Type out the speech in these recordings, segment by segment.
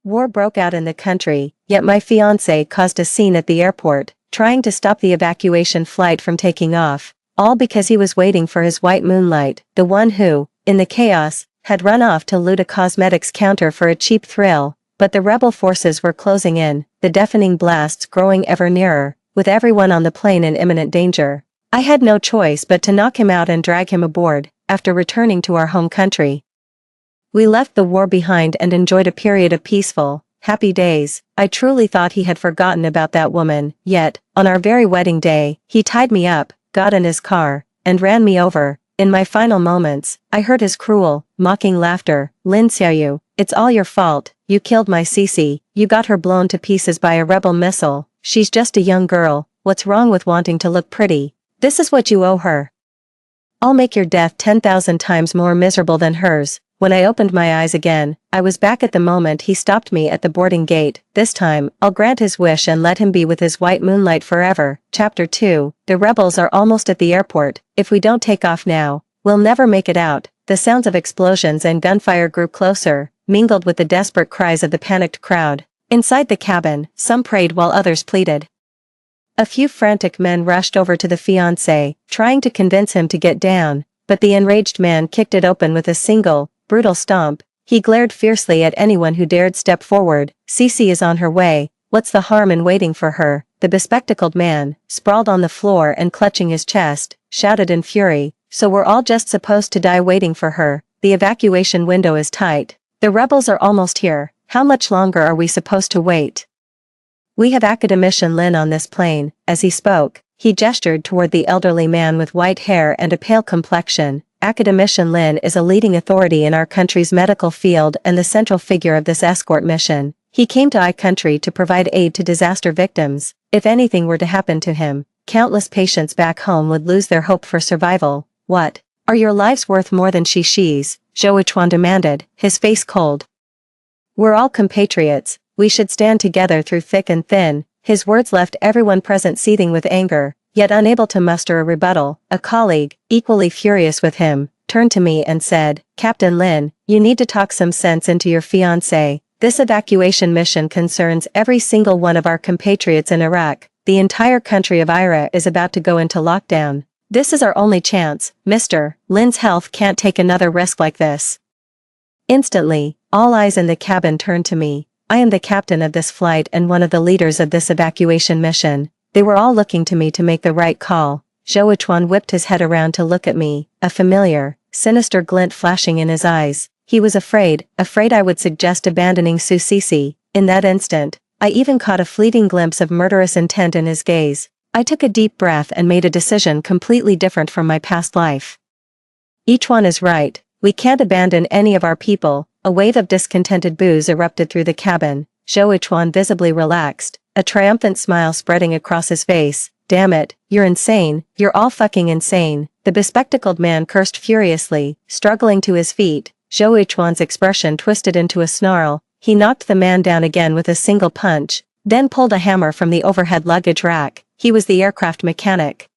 War broke out in the country, yet my fiancé caused a scene at the airport, trying to stop the evacuation flight from taking off, all because he was waiting for his white Moonlight, the one who, in the chaos, had run off to loot a cosmetics counter for a cheap thrill. But the rebel forces were closing in, the deafening blasts growing ever nearer, with everyone on the plane in imminent danger. I had no choice but to knock him out and drag him aboard, after returning to our home country. We left the war behind and enjoyed a period of peaceful, happy days. I truly thought he had forgotten about that woman, yet, on our very wedding day, he tied me up, got in his car, and ran me over. In my final moments, I heard his cruel, mocking laughter. "Lin Xiaoyu, it's all your fault, you killed my Cece, you got her blown to pieces by a rebel missile, she's just a young girl, what's wrong with wanting to look pretty? This is what you owe her. I'll make your death 10,000 times more miserable than hers." When I opened my eyes again, I was back at the moment he stopped me at the boarding gate. This time, I'll grant his wish and let him be with his white Moonlight forever. Chapter 2, The rebels are almost at the airport. If we don't take off now, we'll never make it out. The sounds of explosions and gunfire grew closer, mingled with the desperate cries of the panicked crowd. Inside the cabin, some prayed while others pleaded. A few frantic men rushed over to the fiancé, trying to convince him to get down, but the enraged man kicked it open with a single, brutal stomp. He glared fiercely at anyone who dared step forward. "Cece is on her way, what's the harm in waiting for her?" The bespectacled man, sprawled on the floor and clutching his chest, shouted in fury. "So we're all just supposed to die waiting for her? The evacuation window is tight. The rebels are almost here. How much longer are we supposed to wait? We have Academician Lin on this plane." As he spoke, he gestured toward the elderly man with white hair and a pale complexion. Academician Lin is a leading authority in our country's medical field and the central figure of this escort mission. He came to our country to provide aid to disaster victims. If anything were to happen to him, countless patients back home would lose their hope for survival. "What? Are your lives worth more than she's?" Zhou Yichuan demanded, his face cold. "We're all compatriots, we should stand together through thick and thin." His words left everyone present seething with anger, yet unable to muster a rebuttal. A colleague, equally furious with him, turned to me and said, "Captain Lin, you need to talk some sense into your fiancé. This evacuation mission concerns every single one of our compatriots in Iraq. The entire country of Ira is about to go into lockdown. This is our only chance, mister. Lin's health can't take another risk like this." Instantly, all eyes in the cabin turned to me. I am the captain of this flight and one of the leaders of this evacuation mission. They were all looking to me to make the right call. Zhou Yichuan whipped his head around to look at me, a familiar, sinister glint flashing in his eyes. He was afraid I would suggest abandoning Su Cece. In that instant, I even caught a fleeting glimpse of murderous intent in his gaze. I took a deep breath and made a decision completely different from my past life. Yichuan is right, we can't abandon any of our people. A wave of discontented boos erupted through the cabin. Zhou Yichuan visibly relaxed, a triumphant smile spreading across his face. "Damn it, you're insane, you're all fucking insane." The bespectacled man cursed furiously, struggling to his feet. Zhou Yichuan's expression twisted into a snarl. He knocked the man down again with a single punch, then pulled a hammer from the overhead luggage rack. He was the aircraft mechanic.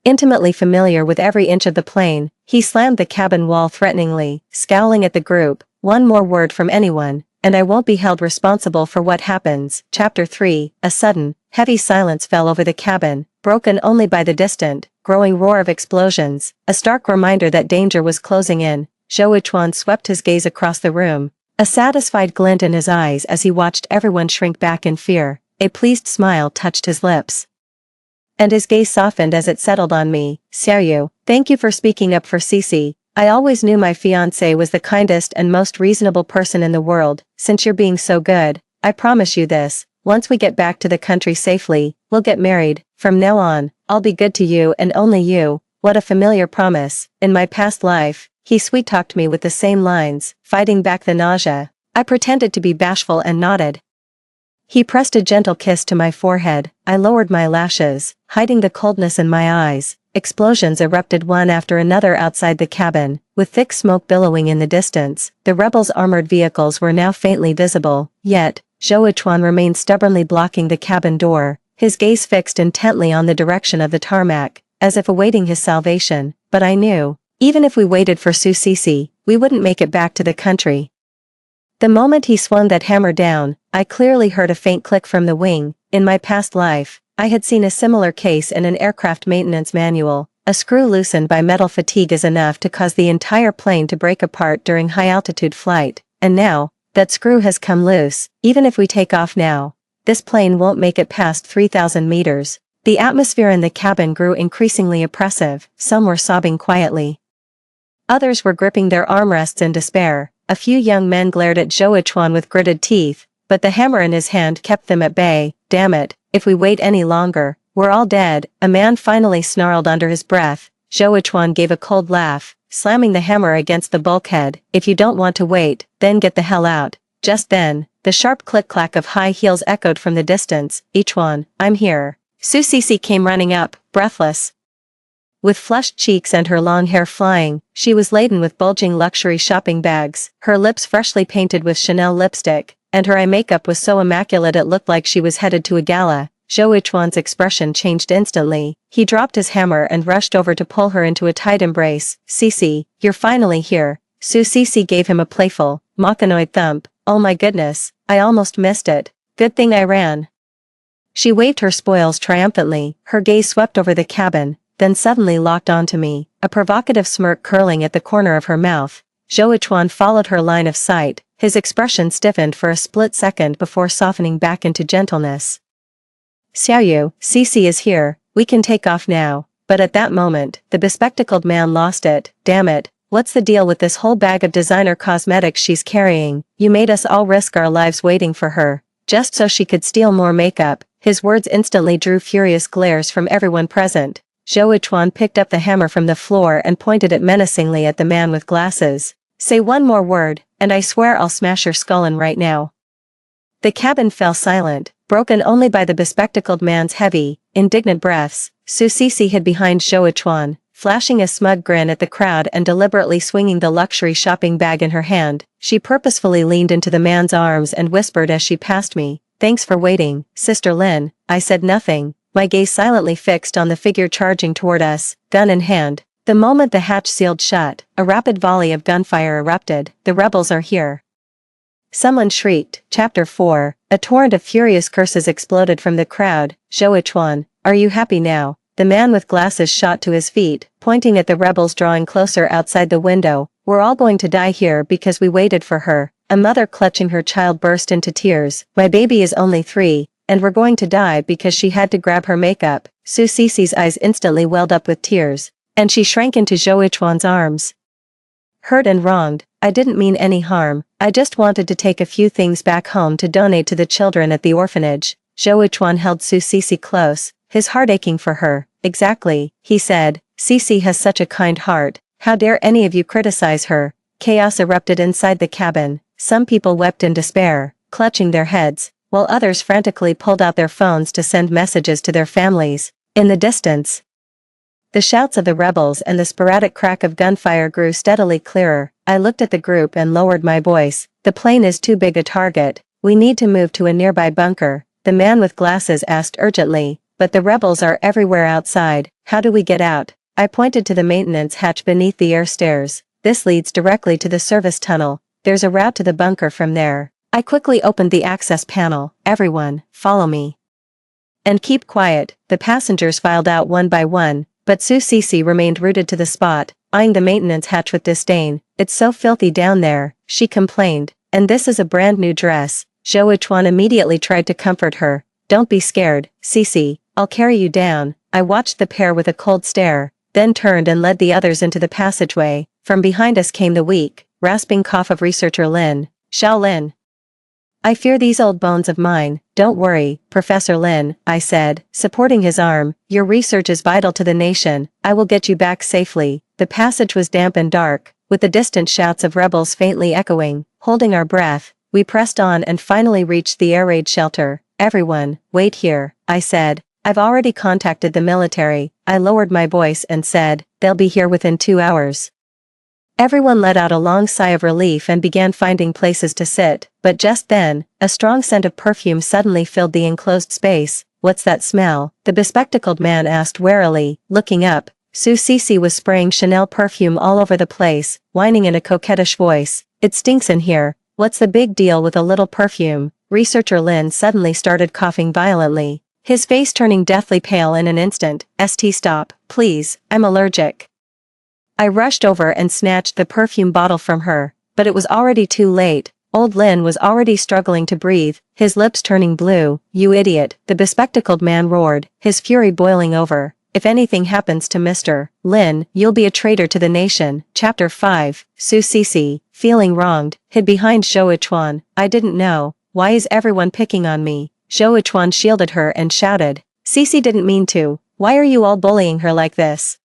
Intimately familiar with every inch of the plane, he slammed the cabin wall threateningly, scowling at the group. "One more word from anyone, and I won't be held responsible for what happens." Chapter 3, A sudden, heavy silence fell over the cabin, broken only by the distant, growing roar of explosions, a stark reminder that danger was closing in. Zhou Yichuan swept his gaze across the room, a satisfied glint in his eyes as he watched everyone shrink back in fear. A pleased smile touched his lips, and his gaze softened as it settled on me. "Xiaoyu, thank you for speaking up for Cece. I always knew my fiancé was the kindest and most reasonable person in the world. Since you're being so good, I promise you this, once we get back to the country safely, we'll get married. From now on, I'll be good to you and only you." What a familiar promise. In my past life, he sweet-talked me with the same lines, fighting back the nausea. I pretended to be bashful and nodded. He pressed a gentle kiss to my forehead. I lowered my lashes, hiding the coldness in my eyes. Explosions erupted one after another outside the cabin, with thick smoke billowing in the distance. The rebels' armored vehicles were now faintly visible, yet, Zhou Yichuan remained stubbornly blocking the cabin door, his gaze fixed intently on the direction of the tarmac, as if awaiting his salvation. But I knew, even if we waited for Su Cece, we wouldn't make it back to the country. The moment he swung that hammer down, I clearly heard a faint click from the wing. In my past life, I had seen a similar case in an aircraft maintenance manual. A screw loosened by metal fatigue is enough to cause the entire plane to break apart during high-altitude flight, and now, that screw has come loose. Even if we take off now, this plane won't make it past 3,000 meters. The atmosphere in the cabin grew increasingly oppressive. Some were sobbing quietly. Others were gripping their armrests in despair. A few young men glared at Zhou Chuan with gritted teeth, but the hammer in his hand kept them at bay. Damn it, if we wait any longer, we're all dead, a man finally snarled under his breath. Zhou Chuan gave a cold laugh, slamming the hammer against the bulkhead. If you don't want to wait, then get the hell out. Just then, the sharp click-clack of high heels echoed from the distance. Chuan, I'm here. Su Cece came running up, breathless. With flushed cheeks and her long hair flying, she was laden with bulging luxury shopping bags, her lips freshly painted with Chanel lipstick, and her eye makeup was so immaculate it looked like she was headed to a gala. Zhou Chuan's expression changed instantly. He dropped his hammer and rushed over to pull her into a tight embrace. Cece, you're finally here. Su Cece gave him a playful, machinoid thump. Oh my goodness, I almost missed it. Good thing I ran. She waved her spoils triumphantly, her gaze swept over the cabin, then suddenly locked onto me, a provocative smirk curling at the corner of her mouth. Zhou Chuan followed her line of sight, his expression stiffened for a split second before softening back into gentleness. Xiaoyu, Cece is here, we can take off now. But at that moment, the bespectacled man lost it. Damn it, what's the deal with this whole bag of designer cosmetics she's carrying? You made us all risk our lives waiting for her, just so she could steal more makeup. His words instantly drew furious glares from everyone present. Zhou Chuan picked up the hammer from the floor and pointed it menacingly at the man with glasses. Say one more word, and I swear I'll smash your skull in right now. The cabin fell silent, broken only by the bespectacled man's heavy, indignant breaths. Su Cece hid behind Zhou Chuan, flashing a smug grin at the crowd and deliberately swinging the luxury shopping bag in her hand. She purposefully leaned into the man's arms and whispered as she passed me, "Thanks for waiting, Sister Lin." I said nothing, my gaze silently fixed on the figure charging toward us, gun in hand. The moment the hatch sealed shut, a rapid volley of gunfire erupted. The rebels are here. Someone shrieked. Chapter 4. A torrent of furious curses exploded from the crowd. Zhou Chuan, are you happy now? The man with glasses shot to his feet, pointing at the rebels drawing closer outside the window. We're all going to die here because we waited for her. A mother clutching her child burst into tears. My baby is only 3, and we're going to die because she had to grab her makeup. Su Cece's eyes instantly welled up with tears, and she shrank into Zhou Chuan's arms. Hurt and wronged, I didn't mean any harm, I just wanted to take a few things back home to donate to the children at the orphanage. Zhou Chuan held Su Cece close, his heart aching for her. Exactly, he said, Cece has such a kind heart, how dare any of you criticize her? Chaos erupted inside the cabin, some people wept in despair, clutching their heads, while others frantically pulled out their phones to send messages to their families. In the distance, the shouts of the rebels and the sporadic crack of gunfire grew steadily clearer. I looked at the group and lowered my voice. The plane is too big a target. We need to move to a nearby bunker. The man with glasses asked urgently, but the rebels are everywhere outside. How do we get out? I pointed to the maintenance hatch beneath the air stairs. This leads directly to the service tunnel. There's a route to the bunker from there. I quickly opened the access panel. Everyone, follow me. And keep quiet. The passengers filed out one by one, but Su Cece remained rooted to the spot, eyeing the maintenance hatch with disdain. It's so filthy down there, she complained, and this is a brand new dress. Zhou Chuan immediately tried to comfort her. Don't be scared, Cece, I'll carry you down. I watched the pair with a cold stare, then turned and led the others into the passageway. From behind us came the weak, rasping cough of researcher Lin. Xiao Lin. I fear these old bones of mine. Don't worry, Professor Lin, I said, supporting his arm. Your research is vital to the nation. I will get you back safely. The passage was damp and dark, with the distant shouts of rebels faintly echoing. Holding our breath, we pressed on and finally reached the air raid shelter. Everyone, wait here, I said. I've already contacted the military. I lowered my voice and said, they'll be here within 2 hours. Everyone let out a long sigh of relief and began finding places to sit, but just then, a strong scent of perfume suddenly filled the enclosed space. What's that smell? The bespectacled man asked warily, looking up. Su Cece was spraying Chanel perfume all over the place, whining in a coquettish voice. It stinks in here. What's the big deal with a little perfume? Researcher Lin suddenly started coughing violently, his face turning deathly pale in an instant. Stop, please, I'm allergic. I rushed over and snatched the perfume bottle from her, but it was already too late. Old Lin was already struggling to breathe, his lips turning blue. You idiot, the bespectacled man roared, his fury boiling over. If anything happens to Mr. Lin, you'll be a traitor to the nation. Chapter 5, Su Cece, feeling wronged, hid behind Zhou Ichuan. I didn't know. Why is everyone picking on me? Zhou Ichuan shielded her and shouted. Cece didn't mean to. Why are you all bullying her like this?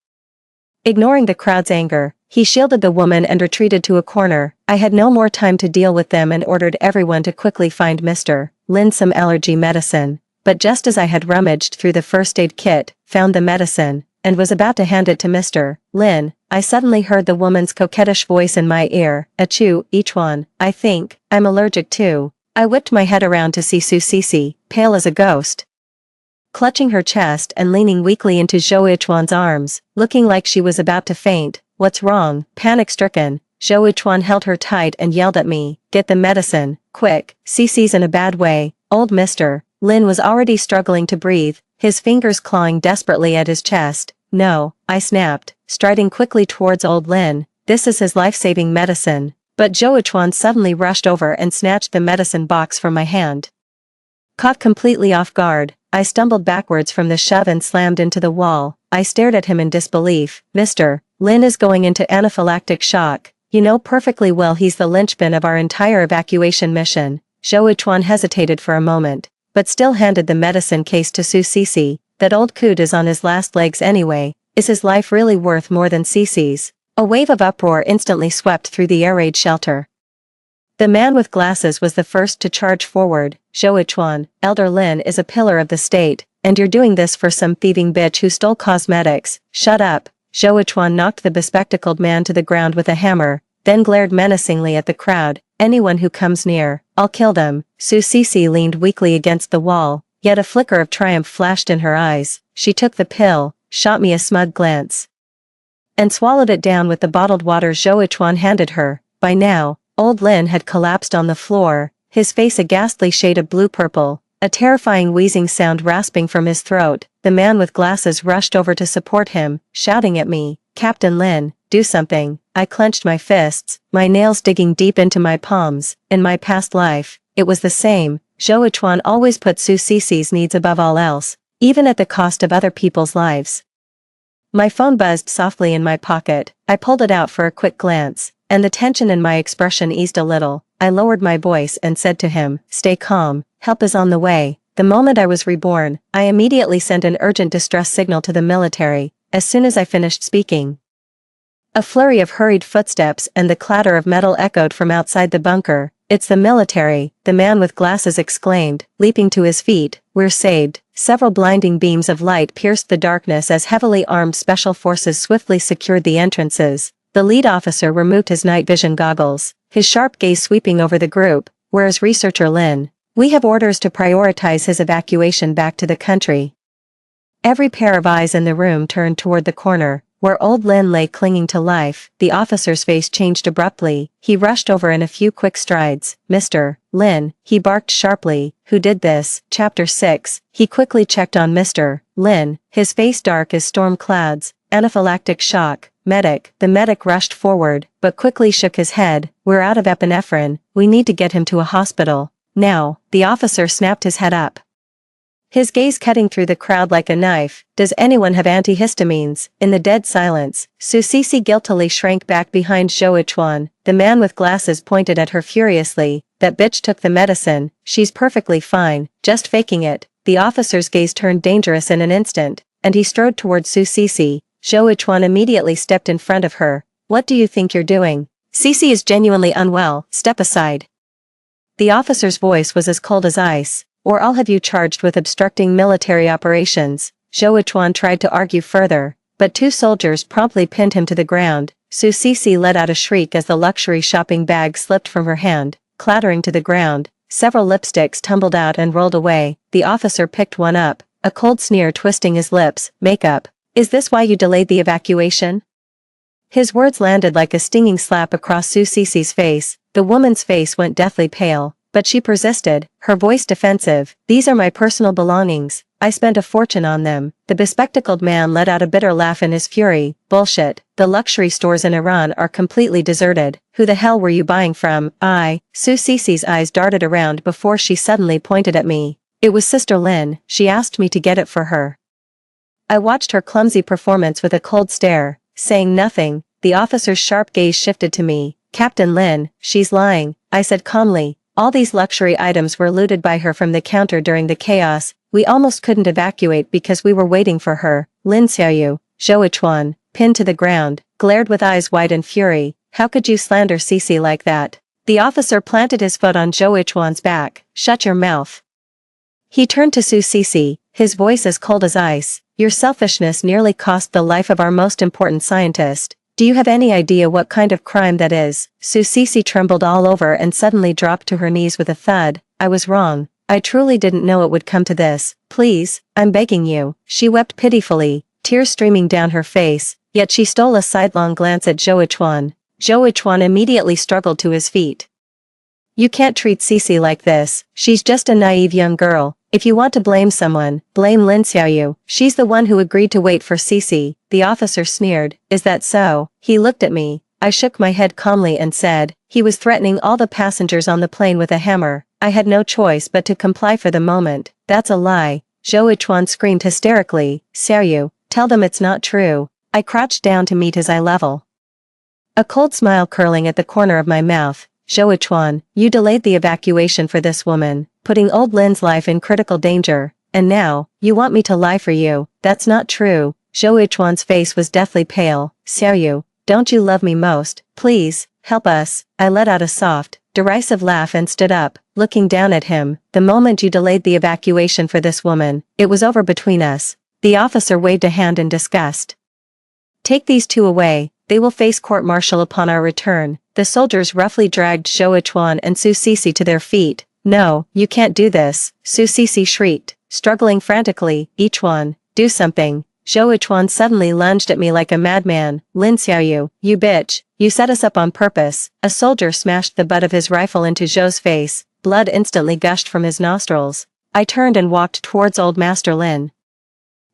Ignoring the crowd's anger, he shielded the woman and retreated to a corner. I had no more time to deal with them and ordered everyone to quickly find Mr. Lin some allergy medicine. But just as I had rummaged through the first aid kit, found the medicine, and was about to hand it to Mr. Lin, I suddenly heard the woman's coquettish voice in my ear. Achoo, Ichuan, I think I'm allergic too. I whipped my head around to see Su Cece, pale as a ghost, clutching her chest and leaning weakly into Zhou Ichuan's arms, looking like she was about to faint. What's wrong? Panic-stricken, Zhou Ichuan held her tight and yelled at me. Get the medicine, quick, Cece's in a bad way. Old Mr. Lin was already struggling to breathe, his fingers clawing desperately at his chest. No, I snapped, striding quickly towards old Lin. This is his life-saving medicine. But Zhou Ichuan suddenly rushed over and snatched the medicine box from my hand. Caught completely off guard, I stumbled backwards from the shove and slammed into the wall. I stared at him in disbelief. Mr. Lin is going into anaphylactic shock. You know perfectly well he's the linchpin of our entire evacuation mission. Zhou Ichuan hesitated for a moment, but still handed the medicine case to Su Cece. That old coot is on his last legs anyway. Is his life really worth more than Cece's? A wave of uproar instantly swept through the air raid shelter. The man with glasses was the first to charge forward. Zhou Ichuan, Elder Lin is a pillar of the state, and you're doing this for some thieving bitch who stole cosmetics. Shut up. Zhou Ichuan knocked the bespectacled man to the ground with a hammer, then glared menacingly at the crowd. Anyone who comes near, I'll kill them. Su Cece leaned weakly against the wall, yet a flicker of triumph flashed in her eyes. She took the pill, shot me a smug glance, and swallowed it down with the bottled water Zhou Ichuan handed her. By now, old Lin had collapsed on the floor, his face a ghastly shade of blue-purple, a terrifying wheezing sound rasping from his throat. The man with glasses rushed over to support him, shouting at me, Captain Lin, do something. I clenched my fists, my nails digging deep into my palms. In my past life, it was the same. Zhou Ichuan always put Su Cece's needs above all else, even at the cost of other people's lives. My phone buzzed softly in my pocket. I pulled it out for a quick glance, and the tension in my expression eased a little. I lowered my voice and said to him, stay calm, help is on the way. The moment I was reborn, I immediately sent an urgent distress signal to the military. As soon as I finished speaking, a flurry of hurried footsteps and the clatter of metal echoed from outside the bunker. It's the military, the man with glasses exclaimed, leaping to his feet. We're saved. Several blinding beams of light pierced the darkness as heavily armed special forces swiftly secured the entrances. The lead officer removed his night vision goggles, his sharp gaze sweeping over the group. Where's Researcher Lin? We have orders to prioritize his evacuation back to the country. Every pair of eyes in the room turned toward the corner, where old Lin lay clinging to life. The officer's face changed abruptly. He rushed over in a few quick strides. Mr. Lin, he barked sharply. Who did this? Chapter 6. He quickly checked on Mr. Lin, his face dark as storm clouds. Anaphylactic shock. Medic. The medic rushed forward, but quickly shook his head. We're out of epinephrine. We need to get him to a hospital. Now. The officer snapped his head up, his gaze cutting through the crowd like a knife. Does anyone have antihistamines? In the dead silence, Su Cece guiltily shrank back behind Zhou Ichuan. The man with glasses pointed at her furiously. That bitch took the medicine. She's perfectly fine, just faking it. The officer's gaze turned dangerous in an instant, and he strode towards Su Cece. Zhou Ichuan immediately stepped in front of her. What do you think you're doing? Cece is genuinely unwell. Step aside. The officer's voice was as cold as ice. Or I'll have you charged with obstructing military operations. Zhou Ichuan tried to argue further, but two soldiers promptly pinned him to the ground. Su Cece let out a shriek as the luxury shopping bag slipped from her hand, clattering to the ground. Several lipsticks tumbled out and rolled away. The officer picked one up, a cold sneer twisting his lips. Makeup. Is this why you delayed the evacuation? His words landed like a stinging slap across Su Cece's face. The woman's face went deathly pale, but she persisted, her voice defensive. These are my personal belongings. I spent a fortune on them. The bespectacled man let out a bitter laugh in his fury. Bullshit. The luxury stores in Iran are completely deserted. Who the hell were you buying from? Su Cece's eyes darted around before she suddenly pointed at me. It was Sister Lin. She asked me to get it for her. I watched her clumsy performance with a cold stare. Saying nothing, the officer's sharp gaze shifted to me. Captain Lin, she's lying, I said calmly. All these luxury items were looted by her from the counter during the chaos. We almost couldn't evacuate because we were waiting for her. Lin Xiaoyu, Zhou Yichuan, pinned to the ground, glared with eyes wide in fury. How could you slander Cece like that? The officer planted his foot on Zhou Yichuan's back. Shut your mouth. He turned to Su Cece, his voice as cold as ice. Your selfishness nearly cost the life of our most important scientist. Do you have any idea what kind of crime that is? Su Cece trembled all over and suddenly dropped to her knees with a thud. I was wrong. I truly didn't know it would come to this. Please, I'm begging you. She wept pitifully, tears streaming down her face, yet she stole a sidelong glance at Zhou Yichuan. Zhou Yichuan immediately struggled to his feet. You can't treat Cece like this. She's just a naive young girl. If you want to blame someone, blame Lin Xiaoyu. She's the one who agreed to wait for Cece. The officer sneered. Is that so? He looked at me. I shook my head calmly and said, he was threatening all the passengers on the plane with a hammer. I had no choice but to comply for the moment. That's a lie. Zhou Yichuan screamed hysterically. Xiaoyu, tell them it's not true. I crouched down to meet his eye level. A cold smile curling at the corner of my mouth. Zhou Yichuan, you delayed the evacuation for this woman, putting old Lin's life in critical danger, and now, you want me to lie for you. That's not true. Zhou Yichuan's face was deathly pale. Xiaoyu, don't you love me most? Please, help us. I let out a soft, derisive laugh and stood up, looking down at him. The moment you delayed the evacuation for this woman, it was over between us. The officer waved a hand in disgust. Take these two away. They will face court-martial upon our return. The soldiers roughly dragged Zhou Yichuan and Su Cece to their feet. No, you can't do this, Su Cece shrieked, struggling frantically. Yichuan, do something. Zhou Yichuan suddenly lunged at me like a madman. Lin Xiaoyu, you bitch, you set us up on purpose. A soldier smashed the butt of his rifle into Zhou's face. Blood instantly gushed from his nostrils. I turned and walked towards old Master Lin.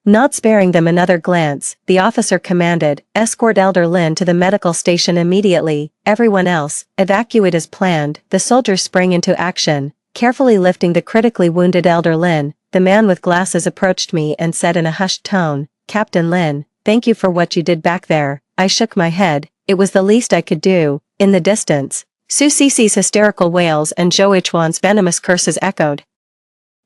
Not sparing them another glance, the officer commanded, escort Elder Lin to the medical station immediately. Everyone else, evacuate as planned. The soldiers sprang into action, carefully lifting the critically wounded Elder Lin. The man with glasses approached me and said in a hushed tone, Captain Lin, thank you for what you did back there. I shook my head. It was the least I could do. In the distance, Su Cece's hysterical wails and Zhou Yichuan's venomous curses echoed,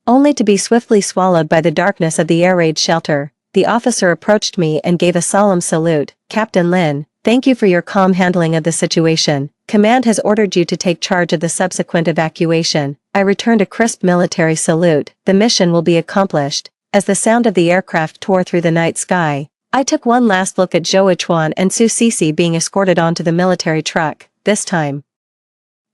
only to be swiftly swallowed by the darkness of the air raid shelter. The officer approached me and gave a solemn salute. Captain Lin, thank you for your calm handling of the situation. Command has ordered you to take charge of the subsequent evacuation. I returned a crisp military salute. The mission will be accomplished. As the sound of the aircraft tore through the night sky, I took one last look at Zhou Yichuan and Su Cece being escorted onto the military truck. This time,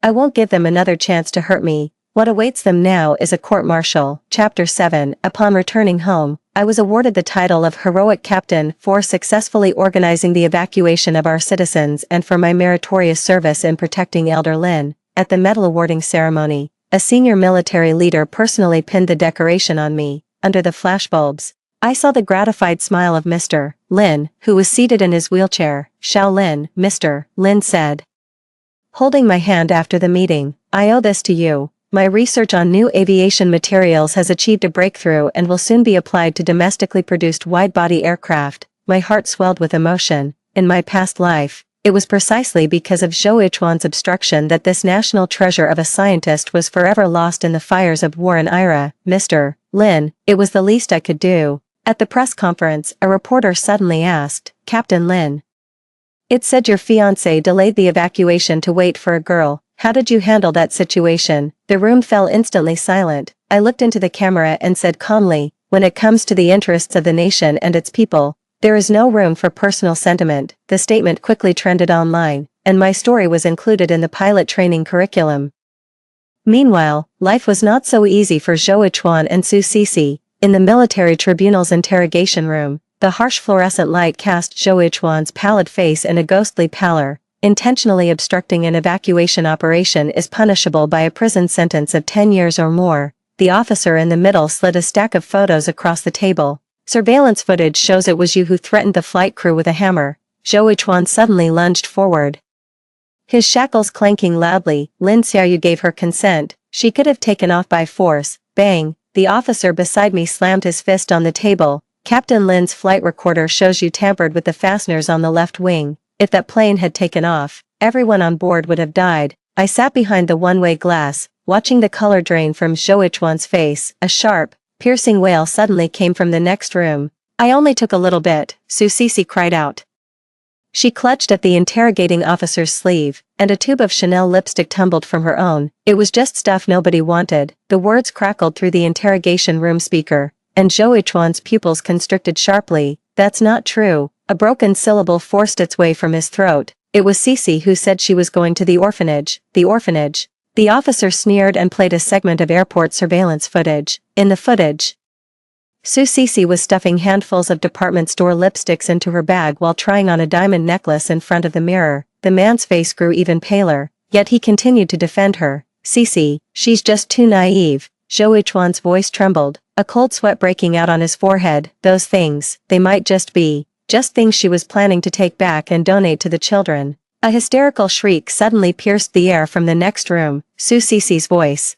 I won't give them another chance to hurt me. What awaits them now is a court-martial. Chapter 7. Upon returning home, I was awarded the title of Heroic Captain for successfully organizing the evacuation of our citizens and for my meritorious service in protecting Elder Lin. At the medal awarding ceremony, a senior military leader personally pinned the decoration on me. Under the flashbulbs, I saw the gratified smile of Mr. Lin, who was seated in his wheelchair. Xiao Lin, Mr. Lin said, holding my hand after the meeting, I owe this to you. My research on new aviation materials has achieved a breakthrough and will soon be applied to domestically produced wide-body aircraft. My heart swelled with emotion. In my past life, it was precisely because of Zhou Yichuan's obstruction that this national treasure of a scientist was forever lost in the fires of war in Ira. Mr. Lin, it was the least I could do. At the press conference, a reporter suddenly asked, Captain Lin, it said your fiancé delayed the evacuation to wait for a girl. How did you handle that situation? The room fell instantly silent. I looked into the camera and said calmly, when it comes to the interests of the nation and its people, there is no room for personal sentiment. The statement quickly trended online, and my story was included in the pilot training curriculum. Meanwhile, life was not so easy for Zhou Yichuan and Su Cece. In the military tribunal's interrogation room, the harsh fluorescent light cast Zhou Yichuan's pallid face in a ghostly pallor. intentionally obstructing an evacuation operation is punishable by a prison sentence of 10 years or more. The officer in the middle slid a stack of photos across the table. Surveillance footage shows it was you who threatened the flight crew with a hammer. Zhou Yichuan suddenly lunged forward. His shackles clanking loudly. Lin Xiaoyu gave her consent. She could have taken off by force. Bang! The officer beside me slammed his fist on the table. Captain Lin's flight recorder shows you tampered with the fasteners on the left wing. If that plane had taken off, everyone on board would have died. I sat behind the one-way glass, watching the color drain from Zhou Yichuan's face. A sharp, piercing wail suddenly came from the next room. I only took a little bit, Su Sisi cried out. She clutched at the interrogating officer's sleeve, and a tube of Chanel lipstick tumbled from her own. It was just stuff nobody wanted. The words crackled through the interrogation room speaker, and Zhou Yichuan's pupils constricted sharply. That's not true. A broken syllable forced its way from his throat. It was Sisi who said she was going to the orphanage. The orphanage. The officer sneered and played a segment of airport surveillance footage. In the footage, Su Sisi was stuffing handfuls of department store lipsticks into her bag while trying on a diamond necklace in front of the mirror. The man's face grew even paler, yet he continued to defend her. Sisi, she's just too naive. Zhou Yichuan's voice trembled, a cold sweat breaking out on his forehead. Those things, they might just be things she was planning to take back and donate to the children. A hysterical shriek suddenly pierced the air from the next room. Su Sisi's voice.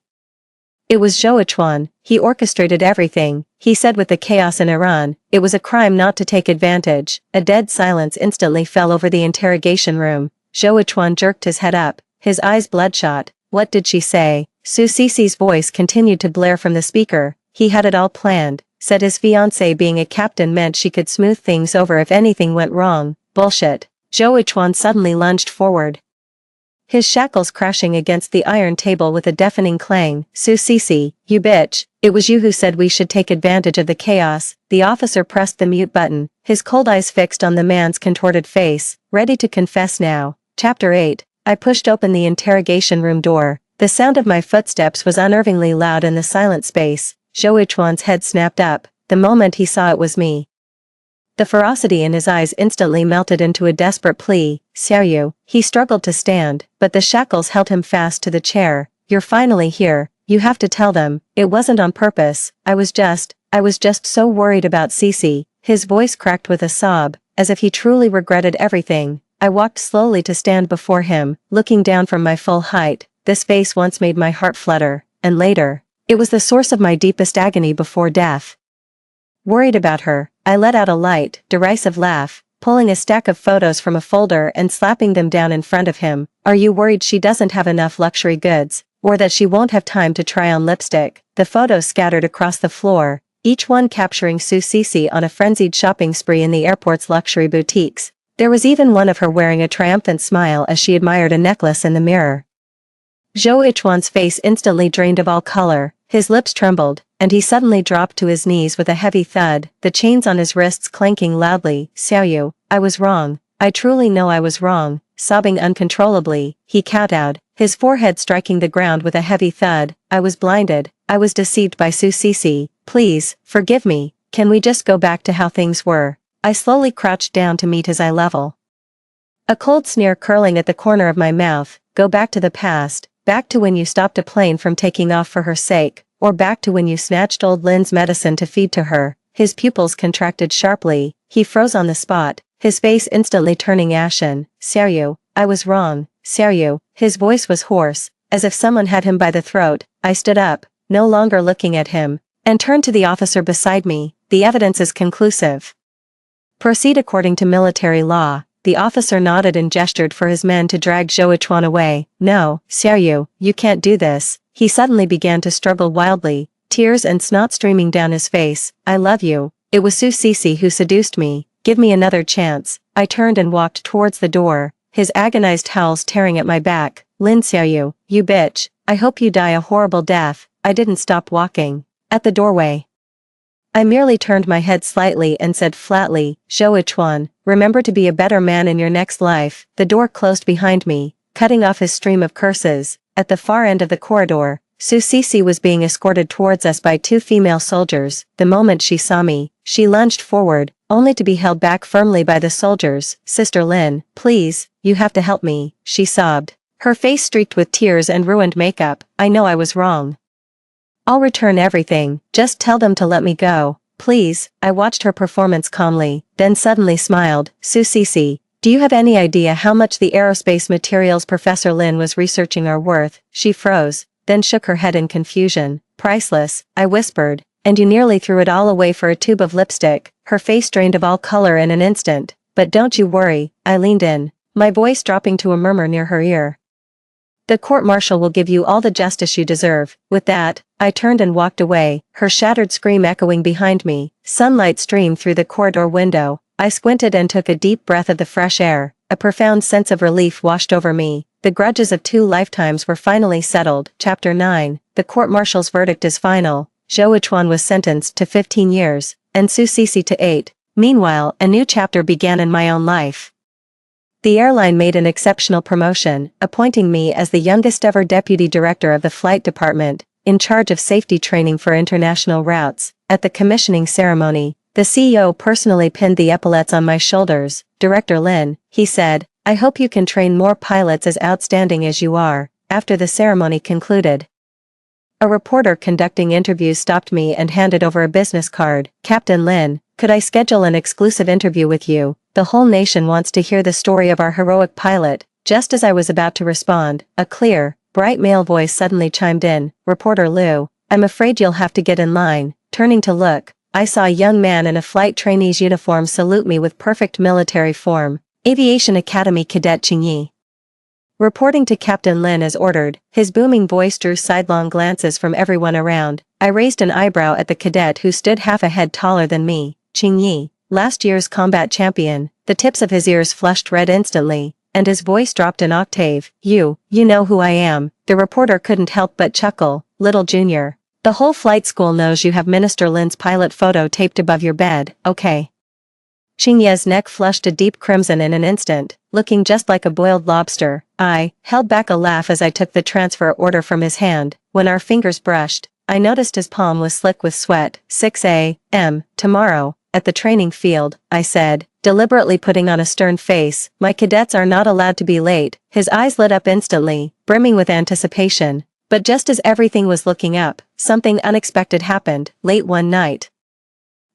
It was Zhou Yichuan. He orchestrated everything, he said with the chaos in Iran. It was a crime not to take advantage. A dead silence instantly fell over the interrogation room. Zhou Yichuan jerked his head up, his eyes bloodshot. What did she say? Su Sisi's voice continued to blare from the speaker. He had it all planned, said his fiancée being a captain meant she could smooth things over if anything went wrong. Bullshit. Zhou Yichuan suddenly lunged forward, his shackles crashing against the iron table with a deafening clang. Su Sisi, you bitch, it was you who said we should take advantage of the chaos. The officer pressed the mute button, his cold eyes fixed on the man's contorted face. Ready to confess now. Chapter 8. I pushed open the interrogation room door. The sound of my footsteps was unnervingly loud in the silent space. Zhou Yichuan's head snapped up, the moment he saw it was me. The ferocity in his eyes instantly melted into a desperate plea. Xiaoyu, he struggled to stand, but the shackles held him fast to the chair. You're finally here, you have to tell them, it wasn't on purpose, I was just so worried about Sisi. His voice cracked with a sob, as if he truly regretted everything. I walked slowly to stand before him, looking down from my full height. This face once made my heart flutter, and later, it was the source of my deepest agony before death. Worried about her, I let out a light, derisive laugh, pulling a stack of photos from a folder and slapping them down in front of him. Are you worried she doesn't have enough luxury goods, or that she won't have time to try on lipstick? The photos scattered across the floor, each one capturing Su Sisi on a frenzied shopping spree in the airport's luxury boutiques. There was even one of her wearing a triumphant smile as she admired a necklace in the mirror. Zhou Yichuan's face instantly drained of all color, his lips trembled, and he suddenly dropped to his knees with a heavy thud, the chains on his wrists clanking loudly. Xiaoyu, I was wrong, I truly know I was wrong. Sobbing uncontrollably, he kowtowed, his forehead striking the ground with a heavy thud. I was blinded, I was deceived by Su Sisi. Please, forgive me, can we just go back to how things were? I slowly crouched down to meet his eye level. A cold sneer curling at the corner of my mouth. Go back to the past, back to when you stopped a plane from taking off for her sake, or back to when you snatched old Lin's medicine to feed to her. His pupils contracted sharply, he froze on the spot, his face instantly turning ashen. Xiaoyu, I was wrong. Xiaoyu, his voice was hoarse, as if someone had him by the throat. I stood up, no longer looking at him, and turned to the officer beside me. The evidence is conclusive. Proceed according to military law. The officer nodded and gestured for his men to drag Zhou Yichuan away. No, Xiaoyu, you can't do this. He suddenly began to struggle wildly, tears and snot streaming down his face. I love you. It was Su Sisi who seduced me. Give me another chance. I turned and walked towards the door, his agonized howls tearing at my back. Lin Xiaoyu, you bitch, I hope you die a horrible death. I didn't stop walking. At the doorway, I merely turned my head slightly and said flatly, Zhou Yichuan, remember to be a better man in your next life. The door closed behind me, cutting off his stream of curses. At the far end of the corridor, Su Sisi was being escorted towards us by two female soldiers. The moment she saw me, She lunged forward, only to be held back firmly by the soldiers. "Sister Lin, please, you have to help me," she sobbed. Her face streaked with tears and ruined makeup. "I know I was wrong. I'll return everything, just tell them to let me go, please." I watched her performance calmly, then suddenly smiled. "Su Cece, do you have any idea how much the aerospace materials Professor Lin was researching are worth?" She froze, then shook her head in confusion. "Priceless," I whispered. "And you nearly threw it all away for a tube of lipstick." Her face drained of all color in an instant. "But don't you worry," I leaned in, my voice dropping to a murmur near her ear. "The court-martial will give you all the justice you deserve." With that, I turned and walked away, her shattered scream echoing behind me. Sunlight streamed through the corridor window. I squinted and took a deep breath of the fresh air. A profound sense of relief washed over me. The grudges of 2 lifetimes were finally settled. Chapter 9. The court-martial's verdict is final. Zhou Yichuan was sentenced to 15 years, and Su Cece to 8. Meanwhile, a new chapter began in my own life. The airline made an exceptional promotion, appointing me as the youngest ever deputy director of the flight department, in charge of safety training for international routes. At the commissioning ceremony, the CEO personally pinned the epaulets on my shoulders. "Director Lin," he said, "I hope you can train more pilots as outstanding as you are." After the ceremony concluded, a reporter conducting interviews stopped me and handed over a business card. "Captain Lin, could I schedule an exclusive interview with you? The whole nation wants to hear the story of our heroic pilot." Just as I was about to respond, a clear, bright male voice suddenly chimed in. "Reporter Liu, I'm afraid you'll have to get in line." Turning to look, I saw a young man in a flight trainee's uniform salute me with perfect military form. "Aviation Academy Cadet Qingyi. Reporting to Captain Lin as ordered." His booming voice drew sidelong glances from everyone around. I raised an eyebrow at the cadet who stood half a head taller than me. "Qingyi, last year's combat champion." The tips of his ears flushed red instantly, and his voice dropped an octave. You know who I am." The reporter couldn't help but chuckle. "Little Junior, the whole flight school knows you have Minister Lin's pilot photo taped above your bed, okay?" Qingye's neck flushed a deep crimson in an instant, looking just like a boiled lobster. I held back a laugh as I took the transfer order from his hand. When our fingers brushed, I noticed his palm was slick with sweat. 6 a.m. tomorrow, at the training field, I said, deliberately putting on a stern face. "My cadets are not allowed to be late." His eyes lit up instantly, brimming with anticipation. But just as everything was looking up, something unexpected happened. Late one night,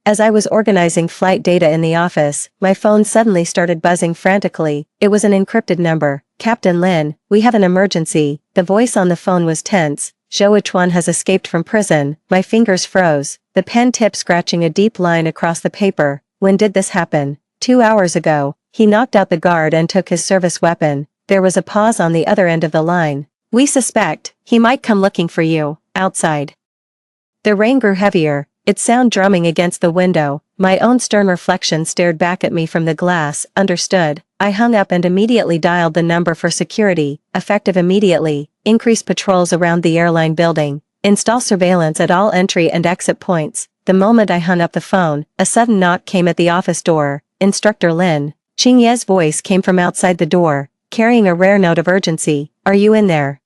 as I was organizing flight data in the office, my phone suddenly started buzzing frantically. It was an encrypted number. "Captain Lin, we have an emergency." The voice on the phone was tense. "Zhou Yichuan has escaped from prison." My fingers froze, the pen tip scratching a deep line across the paper. "When did this happen?" 2 hours ago. He knocked out the guard and took his service weapon." There was a pause on the other end of the line. "We suspect he might come looking for you, outside." The rain grew heavier, its sound drumming against the window. My own stern reflection stared back at me from the glass. "Understood." I hung up and immediately dialed the number for security. "Effective immediately. Increase patrols around the airline building. Install surveillance at all entry and exit points." The moment I hung up the phone, a sudden knock came at the office door. "Instructor Lin." Qingye's voice came from outside the door, carrying a rare note of urgency. "Are you in there?"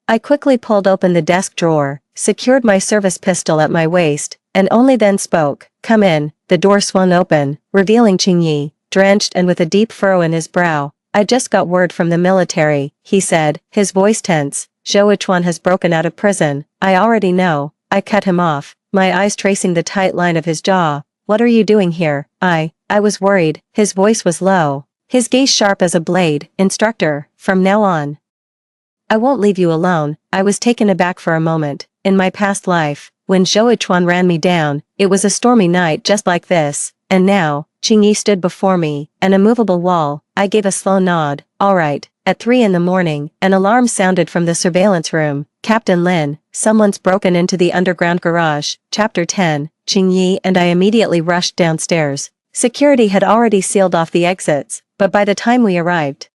I quickly pulled open the desk drawer, secured my service pistol at my waist, and only then spoke. "Come in." The door swung open, revealing Qingyi, drenched and with a deep furrow in his brow. "I just got word from the military," he said, his voice tense. "Zhou Yichuan has broken out of prison." "I already know." I cut him off, my eyes tracing the tight line of his jaw. "What are you doing here?" I was worried. His voice was low, his gaze sharp as a blade. "Instructor, from now on, I won't leave you alone." I was taken aback for a moment. In my past life, when Zhou Yichuan ran me down, it was a stormy night just like this. And now, Qingyi stood before me, an immovable wall. I gave a slow nod. "All right." At 3 in the morning, an alarm sounded from the surveillance room. "Captain Lin, someone's broken into the underground garage." Chapter 10. Qingyi and I immediately rushed downstairs. Security had already sealed off the exits, but by the time we arrived,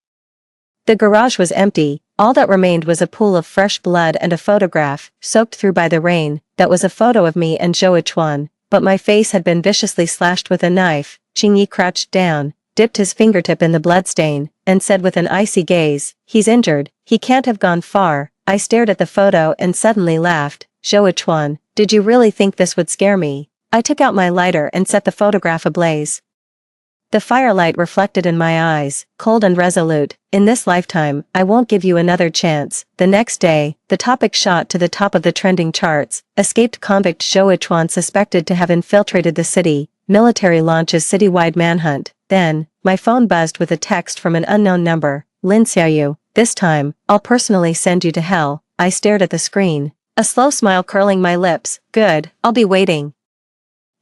the garage was empty. All that remained was a pool of fresh blood and a photograph, soaked through by the rain. That was a photo of me and Zhou Yichuan, but my face had been viciously slashed with a knife. Qingyi crouched down, dipped his fingertip in the bloodstain, and said with an icy gaze, "He's injured. He can't have gone far." I stared at the photo and suddenly laughed. "Zhou Yichuan, did you really think this would scare me?" I took out my lighter and set the photograph ablaze. The firelight reflected in my eyes, cold and resolute. In this lifetime, I won't give you another chance. The next day, the topic shot to the top of the trending charts. Escaped convict Zhou Yichuan suspected to have infiltrated the city. Military launches citywide manhunt. Then, my phone buzzed with a text from an unknown number. Lin Xiaoyu, this time, I'll personally send you to hell. I stared at the screen, a slow smile curling my lips. Good, I'll be waiting.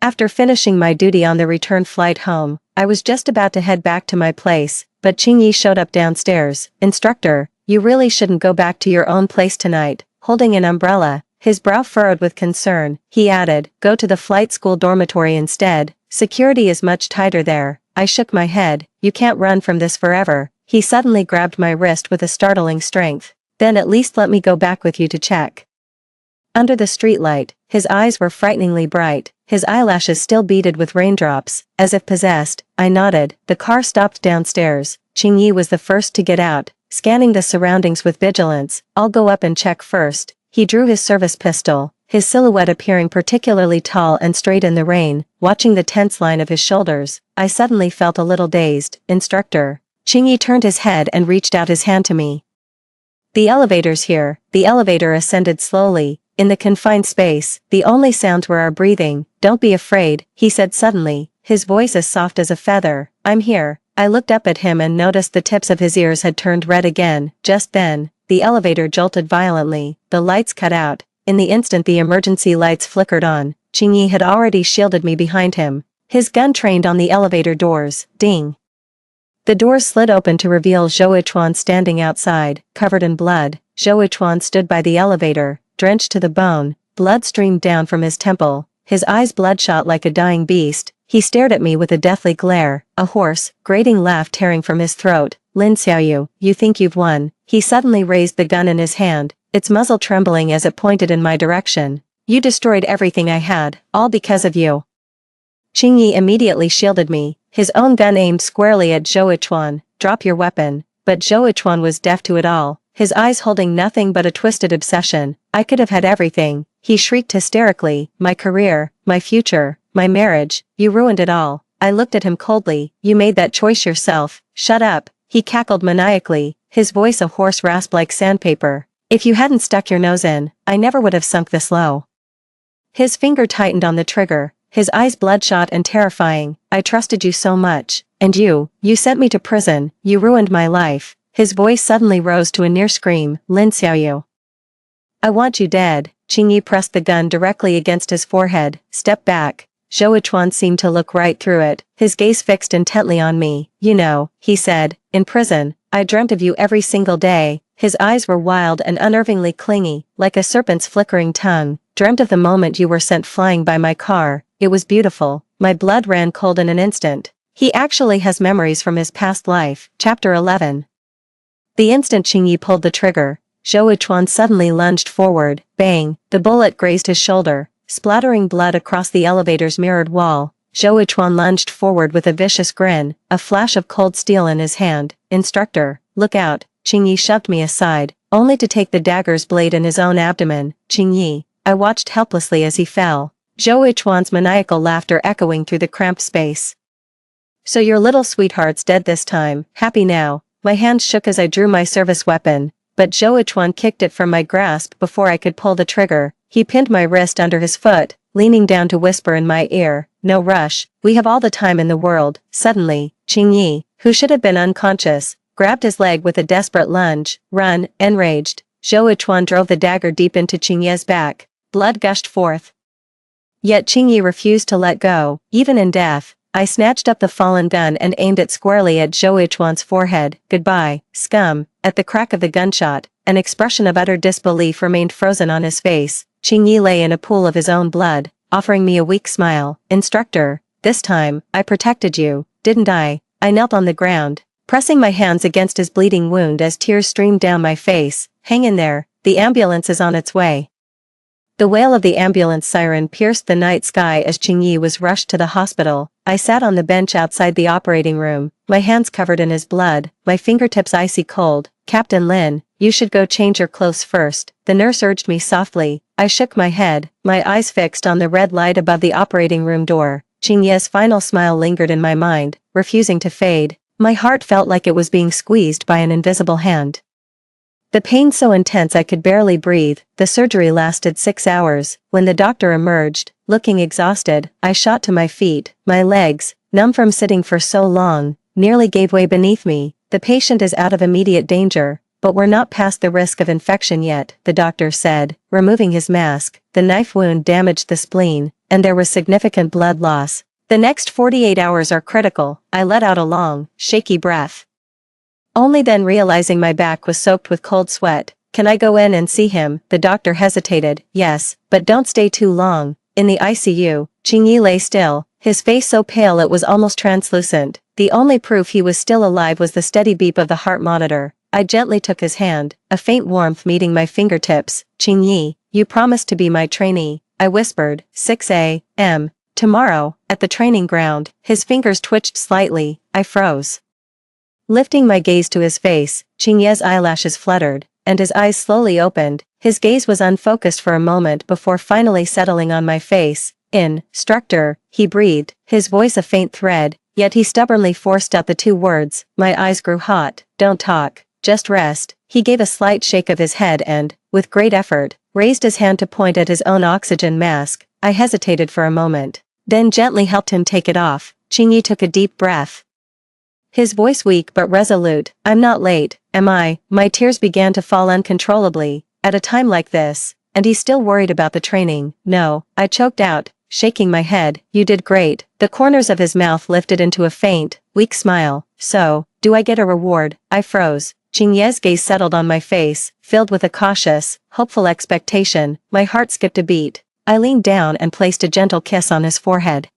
After finishing my duty on the return flight home, I was just about to head back to my place, but Qingyi showed up downstairs. Instructor, you really shouldn't go back to your own place tonight. Holding an umbrella, his brow furrowed with concern, he added, go to the flight school dormitory instead. Security is much tighter there. I shook my head. You can't run from this forever. He suddenly grabbed my wrist with a startling strength. Then at least let me go back with you to check. Under the streetlight, his eyes were frighteningly bright, his eyelashes still beaded with raindrops. As if possessed, I nodded. The car stopped downstairs. Qingyi was the first to get out, scanning the surroundings with vigilance. I'll go up and check first. He drew his service pistol, his silhouette appearing particularly tall and straight in the rain. Watching the tense line of his shoulders, I suddenly felt a little dazed. Instructor. Qingyi turned his head and reached out his hand to me. The elevator's here. The elevator ascended slowly. In the confined space, the only sounds were our breathing. Don't be afraid, he said suddenly, his voice as soft as a feather. I'm here. I looked up at him and noticed the tips of his ears had turned red again. Just then, the elevator jolted violently. The lights cut out. In the instant the emergency lights flickered on, Qingyi had already shielded me behind him. His gun trained on the elevator doors. Ding. The doors slid open to reveal Zhou Yichuan standing outside, covered in blood. Zhou Yichuan stood by the elevator, drenched to the bone. Blood streamed down from his temple, his eyes bloodshot like a dying beast. He stared at me with a deathly glare, a hoarse, grating laugh tearing from his throat. Lin Xiaoyu, you think you've won? He suddenly raised the gun in his hand, its muzzle trembling as it pointed in my direction. You destroyed everything I had, all because of you. Qingyi immediately shielded me, his own gun aimed squarely at Zhou Yichuan. Drop your weapon. But Zhou Yichuan was deaf to it all, his eyes holding nothing but a twisted obsession. I could have had everything, he shrieked hysterically. My career, my future, my marriage, you ruined it all. I looked at him coldly. You made that choice yourself. Shut up, he cackled maniacally, his voice a hoarse rasp like sandpaper. If you hadn't stuck your nose in, I never would have sunk this low. His finger tightened on the trigger, his eyes bloodshot and terrifying. I trusted you so much, and you sent me to prison, you ruined my life. His voice suddenly rose to a near scream. Lin Xiaoyu. I want you dead. Qingyi pressed the gun directly against his forehead. Step back. Zhou Yichuan seemed to look right through it, his gaze fixed intently on me. You know, he said, in prison, I dreamt of you every single day. His eyes were wild and unnervingly clingy, like a serpent's flickering tongue. Dreamt of the moment you were sent flying by my car. It was beautiful. My blood ran cold in an instant. He actually has memories from his past life. Chapter 11. The instant Qingyi pulled the trigger, Zhou Yichuan suddenly lunged forward. Bang! The bullet grazed his shoulder, splattering blood across the elevator's mirrored wall. Zhou Yichuan lunged forward with a vicious grin, a flash of cold steel in his hand. Instructor, look out! Qingyi shoved me aside, only to take the dagger's blade in his own abdomen. Qingyi. I watched helplessly as he fell, Zhou Yichuan's maniacal laughter echoing through the cramped space. So your little sweetheart's dead this time. Happy now? My hand shook as I drew my service weapon, but Zhou Yichuan kicked it from my grasp before I could pull the trigger. He pinned my wrist under his foot, leaning down to whisper in my ear, no rush, we have all the time in the world. Suddenly, Qingyi, who should have been unconscious, grabbed his leg with a desperate lunge. Run, enraged. Zhou Yichuan drove the dagger deep into Qingyi's back. Blood gushed forth. Yet Qingyi refused to let go, even in death. I snatched up the fallen gun and aimed it squarely at Zhou Yichuan's forehead. Goodbye, scum. At the crack of the gunshot, an expression of utter disbelief remained frozen on his face. Qingyi lay in a pool of his own blood, offering me a weak smile. Instructor, this time, I protected you, didn't I? I knelt on the ground, pressing my hands against his bleeding wound as tears streamed down my face. Hang in there, the ambulance is on its way. The wail of the ambulance siren pierced the night sky as Qingyi was rushed to the hospital. I sat on the bench outside the operating room, my hands covered in his blood, my fingertips icy cold. Captain Lin, you should go change your clothes first, the nurse urged me softly. I shook my head, my eyes fixed on the red light above the operating room door. Qingye's final smile lingered in my mind, refusing to fade. My heart felt like it was being squeezed by an invisible hand. The pain so intense I could barely breathe. The surgery lasted 6 hours. When the doctor emerged, looking exhausted, I shot to my feet. My legs, numb from sitting for so long, nearly gave way beneath me. The patient is out of immediate danger, but we're not past the risk of infection yet, the doctor said, removing his mask. The knife wound damaged the spleen, and there was significant blood loss. The next 48 hours are critical. I let out a long, shaky breath. Only then realizing my back was soaked with cold sweat. Can I go in and see him? The doctor hesitated. Yes, but don't stay too long. In the ICU, Qingye lay still, his face so pale it was almost translucent. The only proof he was still alive was the steady beep of the heart monitor. I gently took his hand, a faint warmth meeting my fingertips. Qingye, you promised to be my trainee, I whispered. 6 a.m. tomorrow, at the training ground. His fingers twitched slightly. I froze. Lifting my gaze to his face, Qingye's eyelashes fluttered, and his eyes slowly opened. His gaze was unfocused for a moment before finally settling on my face. Instructor, he breathed, his voice a faint thread, yet he stubbornly forced out the 2 words. My eyes grew hot. Don't talk, just rest. He gave a slight shake of his head and, with great effort, raised his hand to point at his own oxygen mask. I hesitated for a moment, then gently helped him take it off. Qingye took a deep breath. His voice weak but resolute. I'm not late, am I? My tears began to fall uncontrollably. At a time like this, and he's still worried about the training. No, I choked out, shaking my head. You did great. The corners of his mouth lifted into a faint, weak smile. So, do I get a reward? I froze. Qingye's gaze settled on my face, filled with a cautious, hopeful expectation. My heart skipped a beat. I leaned down and placed a gentle kiss on his forehead.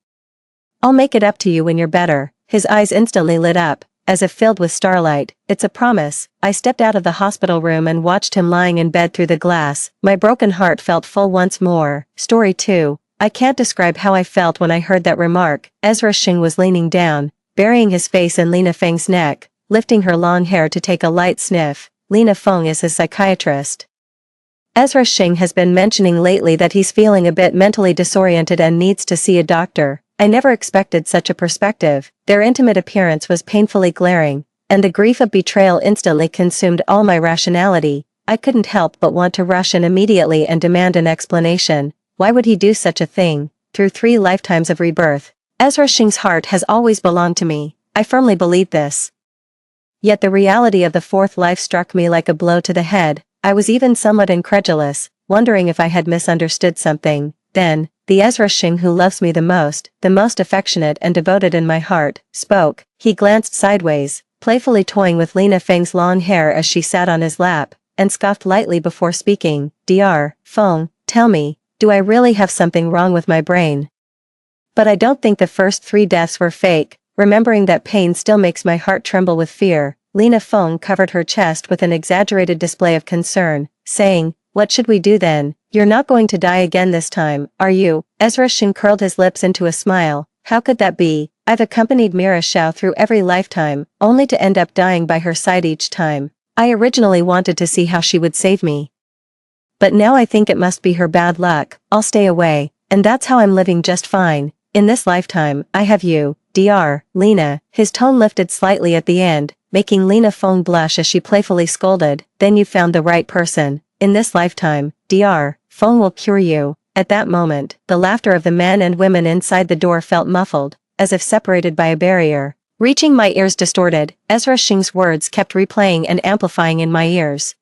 I'll make it up to you when you're better. His eyes instantly lit up, as if filled with starlight. It's a promise. I stepped out of the hospital room and watched him lying in bed through the glass. My broken heart felt full once more. Story 2. I can't describe how I felt when I heard that remark. Ezra Xing was leaning down, burying his face in Lina Feng's neck, lifting her long hair to take a light sniff. Lina Feng is his psychiatrist. Ezra Xing has been mentioning lately that he's feeling a bit mentally disoriented and needs to see a doctor. I never expected such a perspective. Their intimate appearance was painfully glaring, and the grief of betrayal instantly consumed all my rationality. I couldn't help but want to rush in immediately and demand an explanation. Why would he do such a thing? Through 3 lifetimes of rebirth, Ezra Xing's heart has always belonged to me. I firmly believed this. Yet the reality of the 4th life struck me like a blow to the head. I was even somewhat incredulous, wondering if I had misunderstood something. Then, the Ezra Xing who loves me the most affectionate and devoted in my heart, spoke. He glanced sideways, playfully toying with Lina Feng's long hair as she sat on his lap, and scoffed lightly before speaking. Dr. Feng, tell me, do I really have something wrong with my brain? But I don't think the first 3 deaths were fake. Remembering that pain still makes my heart tremble with fear. Lina Feng covered her chest with an exaggerated display of concern, saying, what should we do then? You're not going to die again this time, are you? Ezra Xing curled his lips into a smile. How could that be? I've accompanied Mira Xiao through every lifetime, only to end up dying by her side each time. I originally wanted to see how she would save me. But now I think it must be her bad luck. I'll stay away, and that's how I'm living just fine. In this lifetime, I have you, Dr. Lina. His tone lifted slightly at the end, making Lina Feng blush as she playfully scolded. Then you found the right person. In this lifetime, Dr. Feng will cure you. At that moment, the laughter of the men and women inside the door felt muffled, as if separated by a barrier. Reaching my ears distorted, Ezra Xing's words kept replaying and amplifying in my ears.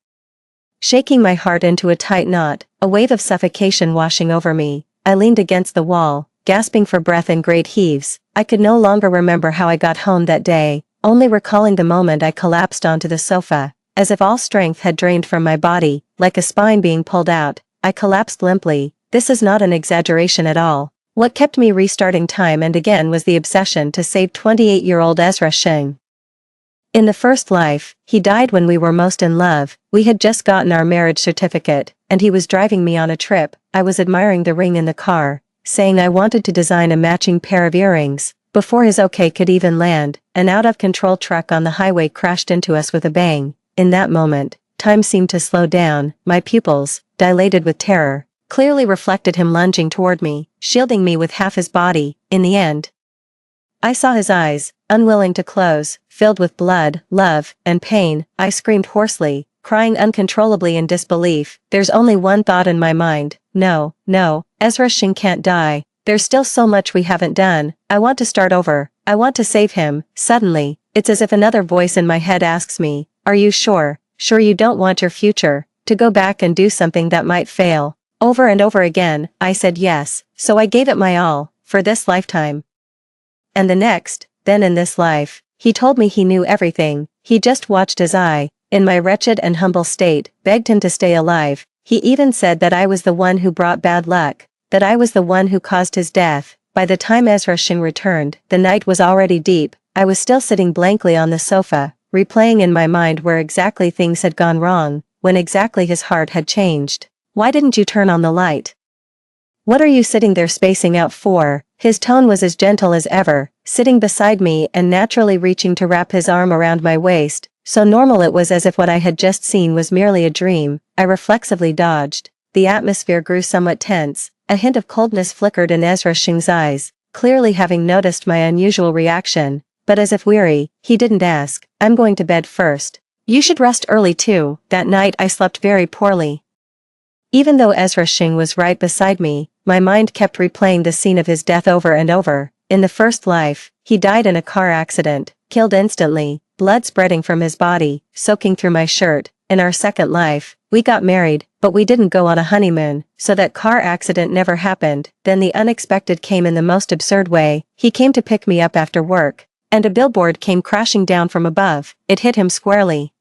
Shaking my heart into a tight knot, a wave of suffocation washing over me, I leaned against the wall, gasping for breath in great heaves. I could no longer remember how I got home that day, only recalling the moment I collapsed onto the sofa. As if all strength had drained from my body, like a spine being pulled out, I collapsed limply. This is not an exaggeration at all. What kept me restarting time and again was the obsession to save 28-year-old Ezra Xing. In the first life, he died when we were most in love. We had just gotten our marriage certificate, and he was driving me on a trip. I was admiring the ring in the car, saying I wanted to design a matching pair of earrings. Before his okay could even land, an out-of-control truck on the highway crashed into us with a bang. In that moment, time seemed to slow down. My pupils, dilated with terror, clearly reflected him lunging toward me, shielding me with half his body. In the end, I saw his eyes, unwilling to close, filled with blood, love, and pain. I screamed hoarsely, crying uncontrollably in disbelief. There's only one thought in my mind. No, no, Ezra Shin can't die. There's still so much we haven't done. I want to start over. I want to save him. Suddenly, it's as if another voice in my head asks me, are you sure? Sure you don't want your future to go back and do something that might fail? Over and over again, I said yes, so I gave it my all, for this lifetime. And the next, then in this life, he told me he knew everything. He just watched as I, in my wretched and humble state, begged him to stay alive. He even said that I was the one who brought bad luck, that I was the one who caused his death. By the time Ezra Shin returned, the night was already deep. I was still sitting blankly on the sofa, replaying in my mind where exactly things had gone wrong, when exactly his heart had changed. Why didn't you turn on the light? What are you sitting there spacing out for? His tone was as gentle as ever, sitting beside me and naturally reaching to wrap his arm around my waist, so normal it was as if what I had just seen was merely a dream. I reflexively dodged. The atmosphere grew somewhat tense, a hint of coldness flickered in Ezra Shin's eyes, clearly having noticed my unusual reaction, but as if weary, he didn't ask, I'm going to bed first. You should rest early too. That night I slept very poorly. Even though Ezra Shin was right beside me, my mind kept replaying the scene of his death over and over. In the first life, he died in a car accident, killed instantly, blood spreading from his body, soaking through my shirt. In our second life, we got married, but we didn't go on a honeymoon, so that car accident never happened. Then the unexpected came in the most absurd way. He came to pick me up after work, and a billboard came crashing down from above. It hit him squarely.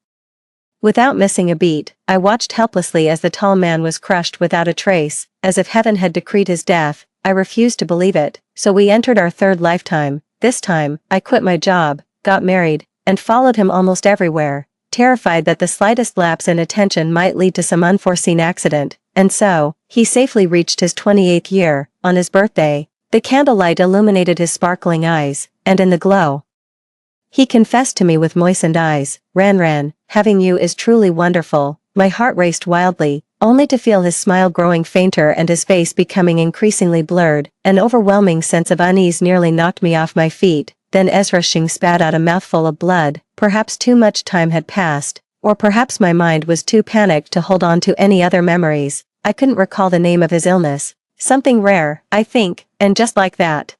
Without missing a beat, I watched helplessly as the tall man was crushed without a trace, as if heaven had decreed his death. I refused to believe it, so we entered our third lifetime. This time, I quit my job, got married, and followed him almost everywhere, terrified that the slightest lapse in attention might lead to some unforeseen accident. And so, he safely reached his 28th year. On his birthday, the candlelight illuminated his sparkling eyes, and in the glow, he confessed to me with moistened eyes, Ran, having you is truly wonderful. My heart raced wildly, only to feel his smile growing fainter and his face becoming increasingly blurred. An overwhelming sense of unease nearly knocked me off my feet. Then Ezra Shin spat out a mouthful of blood. Perhaps too much time had passed, or perhaps my mind was too panicked to hold on to any other memories. I couldn't recall the name of his illness. Something rare, I think, and just like that,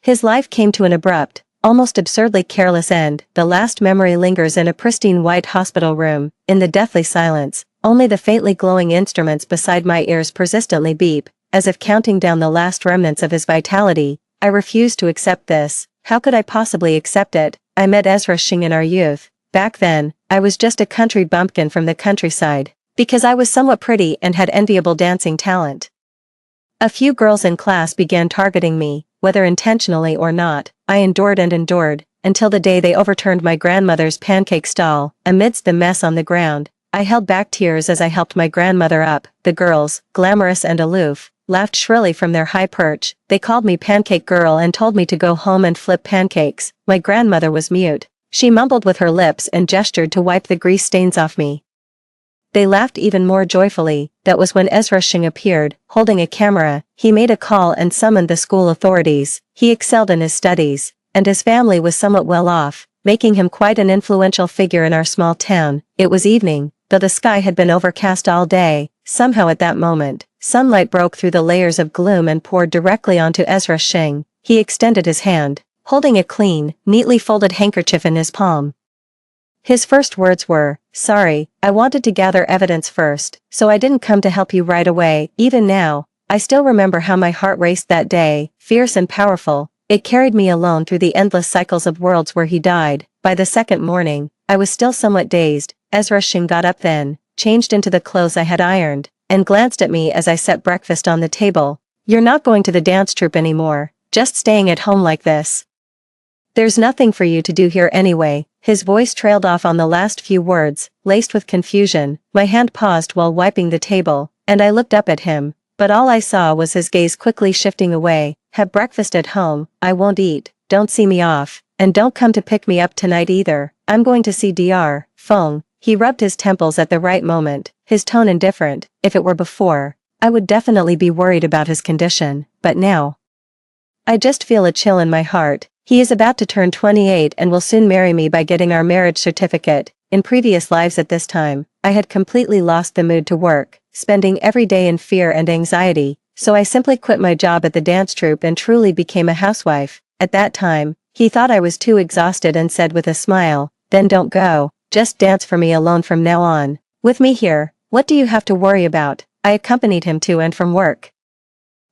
his life came to an abrupt, almost absurdly careless end. The last memory lingers in a pristine white hospital room. In the deathly silence, only the faintly glowing instruments beside my ears persistently beep, as if counting down the last remnants of his vitality. I refused to accept this. How could I possibly accept it? I met Ezra Shin in our youth. Back then, I was just a country bumpkin from the countryside, because I was somewhat pretty and had enviable dancing talent. A few girls in class began targeting me, whether intentionally or not. I endured and endured, until the day they overturned my grandmother's pancake stall. Amidst the mess on the ground, I held back tears as I helped my grandmother up. The girls, glamorous and aloof, laughed shrilly from their high perch. They called me Pancake Girl and told me to go home and flip pancakes. My grandmother was mute. She mumbled with her lips and gestured to wipe the grease stains off me. They laughed even more joyfully. That was when Ezra Shin appeared, holding a camera. He made a call and summoned the school authorities. He excelled in his studies, and his family was somewhat well off, making him quite an influential figure in our small town. It was evening, though the sky had been overcast all day. Somehow at that moment, sunlight broke through the layers of gloom and poured directly onto Ezra Shin. He extended his hand, holding a clean, neatly folded handkerchief in his palm. His first words were, "Sorry, I wanted to gather evidence first, so I didn't come to help you right away." Even now, I still remember how my heart raced that day, fierce and powerful. It carried me alone through the endless cycles of worlds where he died. By the second morning, I was still somewhat dazed. Ezra Shin got up then, changed into the clothes I had ironed, and glanced at me as I set breakfast on the table. "You're not going to the dance troupe anymore, just staying at home like this. There's nothing for you to do here anyway." His voice trailed off on the last few words, laced with confusion. My hand paused while wiping the table, and I looked up at him, but all I saw was his gaze quickly shifting away. "Have breakfast at home. I won't eat. Don't see me off, and don't come to pick me up tonight either. I'm going to see Dr. Feng." He rubbed his temples at the right moment, his tone indifferent. If it were before, I would definitely be worried about his condition, but now I just feel a chill in my heart. He is about to turn 28 and will soon marry me by getting our marriage certificate. In previous lives at this time, I had completely lost the mood to work, spending every day in fear and anxiety, so I simply quit my job at the dance troupe and truly became a housewife. At that time, he thought I was too exhausted and said with a smile, "Then don't go, just dance for me alone from now on. With me here, what do you have to worry about?" I accompanied him to and from work,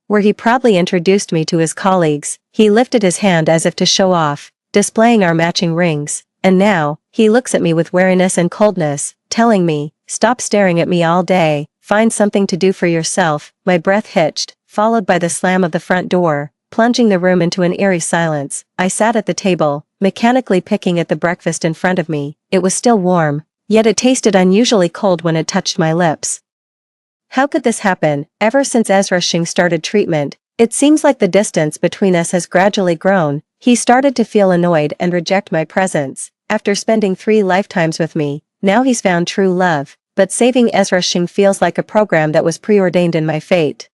where he proudly introduced me to his colleagues. He lifted his hand as if to show off, displaying our matching rings, and now, he looks at me with wariness and coldness, telling me, "Stop staring at me all day, find something to do for yourself." My breath hitched, followed by the slam of the front door, plunging the room into an eerie silence. I sat at the table, mechanically picking at the breakfast in front of me. It was still warm, yet it tasted unusually cold when it touched my lips. How could this happen? Ever since Ezra Shing started treatment, it seems like the distance between us has gradually grown. He started to feel annoyed and reject my presence. After spending 3 lifetimes with me, now he's found true love, but saving Ezra Shing feels like a program that was preordained in my fate.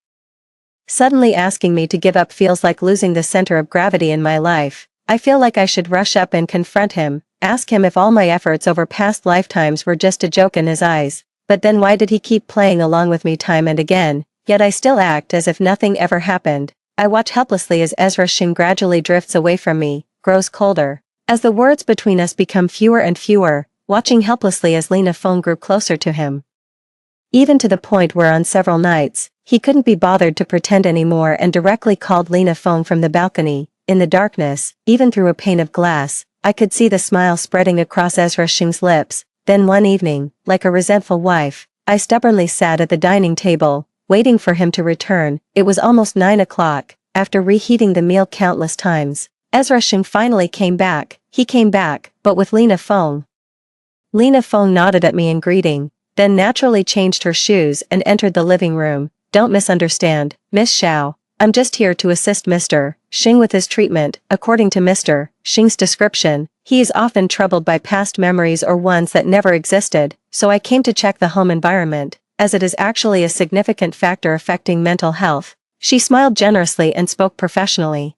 Suddenly asking me to give up feels like losing the center of gravity in my life. I feel like I should rush up and confront him, ask him if all my efforts over past lifetimes were just a joke in his eyes. But then why did he keep playing along with me time and again? Yet I still act as if nothing ever happened. I watch helplessly as Ezra Shing gradually drifts away from me, grows colder. As the words between us become fewer and fewer, watching helplessly as Lena Feng grew closer to him. Even to the point where on several nights, he couldn't be bothered to pretend anymore and directly called Lena Feng from the balcony. In the darkness, even through a pane of glass, I could see the smile spreading across Ezra Shing's lips. Then one evening, like a resentful wife, I stubbornly sat at the dining table, waiting for him to return. It was almost 9 o'clock. After reheating the meal countless times, Ezra Shing finally came back. He came back, but with Lena Feng. Lena Feng nodded at me in greeting, then naturally changed her shoes and entered the living room. "Don't misunderstand, Miss Xiao. I'm just here to assist Mr. Shing with his treatment." According to Mr. Shing's description, he is often troubled by past memories or ones that never existed, so I came to check the home environment, as it is actually a significant factor affecting mental health. She smiled generously and spoke professionally,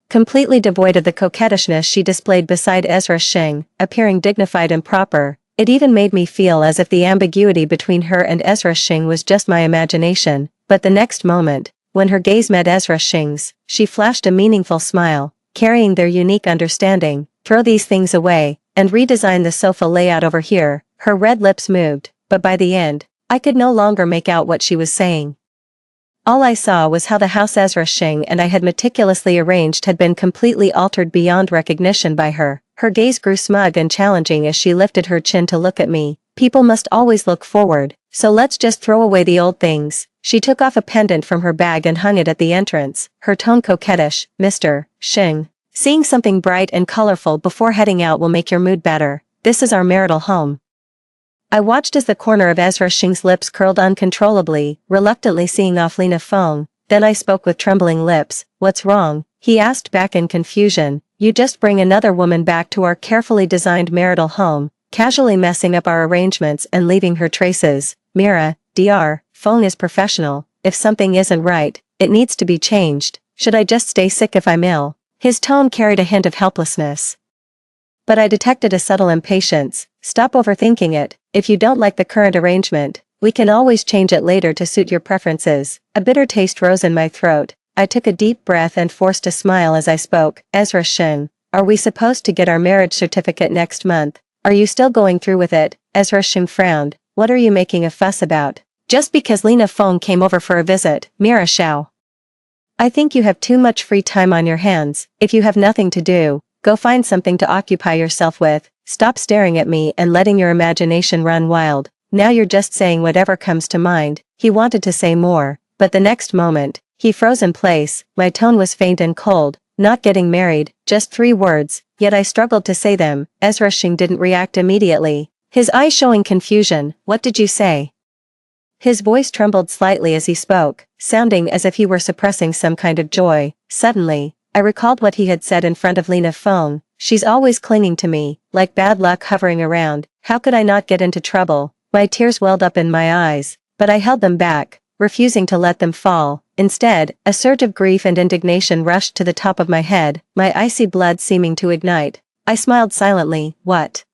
completely devoid of the coquettishness she displayed beside Ezra Shing, appearing dignified and proper. It even made me feel as if the ambiguity between her and Ezra Shing was just my imagination. But the next moment, when her gaze met Ezra Shing's, she flashed a meaningful smile, carrying their unique understanding. "Throw these things away, and redesign the sofa layout over here." Her red lips moved, but by the end, I could no longer make out what she was saying. All I saw was how the house Ezra Shing and I had meticulously arranged had been completely altered beyond recognition by her. Her gaze grew smug and challenging as she lifted her chin to look at me. "People must always look forward, so let's just throw away the old things." She took off a pendant from her bag and hung it at the entrance, her tone coquettish. "Mr. Shing, seeing something bright and colorful before heading out will make your mood better. This is our marital home." I watched as the corner of Ezra Shing's lips curled uncontrollably, reluctantly seeing off Lena Feng. Then I spoke with trembling lips. "What's wrong?" he asked back in confusion. "You just bring another woman back to our carefully designed marital home, casually messing up our arrangements and leaving her traces. Mira, Dr. Feng is professional. If something isn't right, it needs to be changed. Should I just stay sick if I'm ill?" His tone carried a hint of helplessness, but I detected a subtle impatience. "Stop overthinking it. If you don't like the current arrangement, we can always change it later to suit your preferences." A bitter taste rose in my throat. I took a deep breath and forced a smile as I spoke. "Ezra Shing, are we supposed to get our marriage certificate next month? Are you still going through with it?" Ezra Shing frowned. "What are you making a fuss about? Just because Lena Feng came over for a visit, Mira Xiao. I think you have too much free time on your hands. If you have nothing to do, go find something to occupy yourself with. Stop staring at me and letting your imagination run wild. Now you're just saying whatever comes to mind." He wanted to say more, but the next moment, he froze in place. My tone was faint and cold. "Not getting married," just 3 words, yet I struggled to say them. Ezra Shing didn't react immediately, his eyes showing confusion. "What did you say?" His voice trembled slightly as he spoke, sounding as if he were suppressing some kind of joy. Suddenly, I recalled what he had said in front of Lena Feng. "She's always clinging to me, like bad luck hovering around. How could I not get into trouble?" My tears welled up in my eyes, but I held them back. refusing to let them fall. Instead, a surge of grief and indignation rushed to the top of my head, my icy blood seeming to ignite. I smiled silently. What?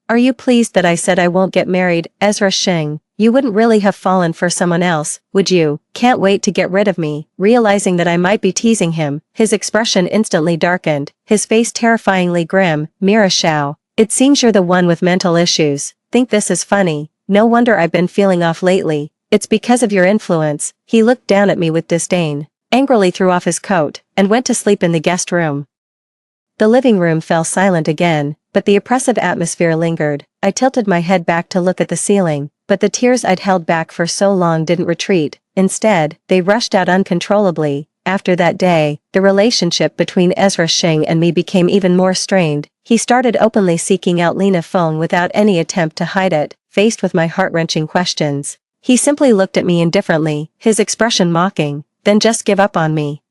Are you pleased that I said I won't get married, Ezra Shing? You wouldn't really have fallen for someone else, would you? Can't wait to get rid of me. Realizing that I might be teasing him, his expression instantly darkened, his face terrifyingly grim. Mira Shao, it seems you're the one with mental issues. Think this is funny? No wonder I've been feeling off lately. It's because of your influence. He looked down at me with disdain, angrily threw off his coat, and went to sleep in the guest room. The living room fell silent again, but the oppressive atmosphere lingered. I tilted my head back to look at the ceiling, but the tears I'd held back for so long didn't retreat. Instead, they rushed out uncontrollably. After that day, the relationship between Ezra Shing and me became even more strained. He started openly seeking out Lena Feng without any attempt to hide it. Faced with my heart-wrenching questions, he simply looked at me indifferently, his expression mocking. Then just give up on me.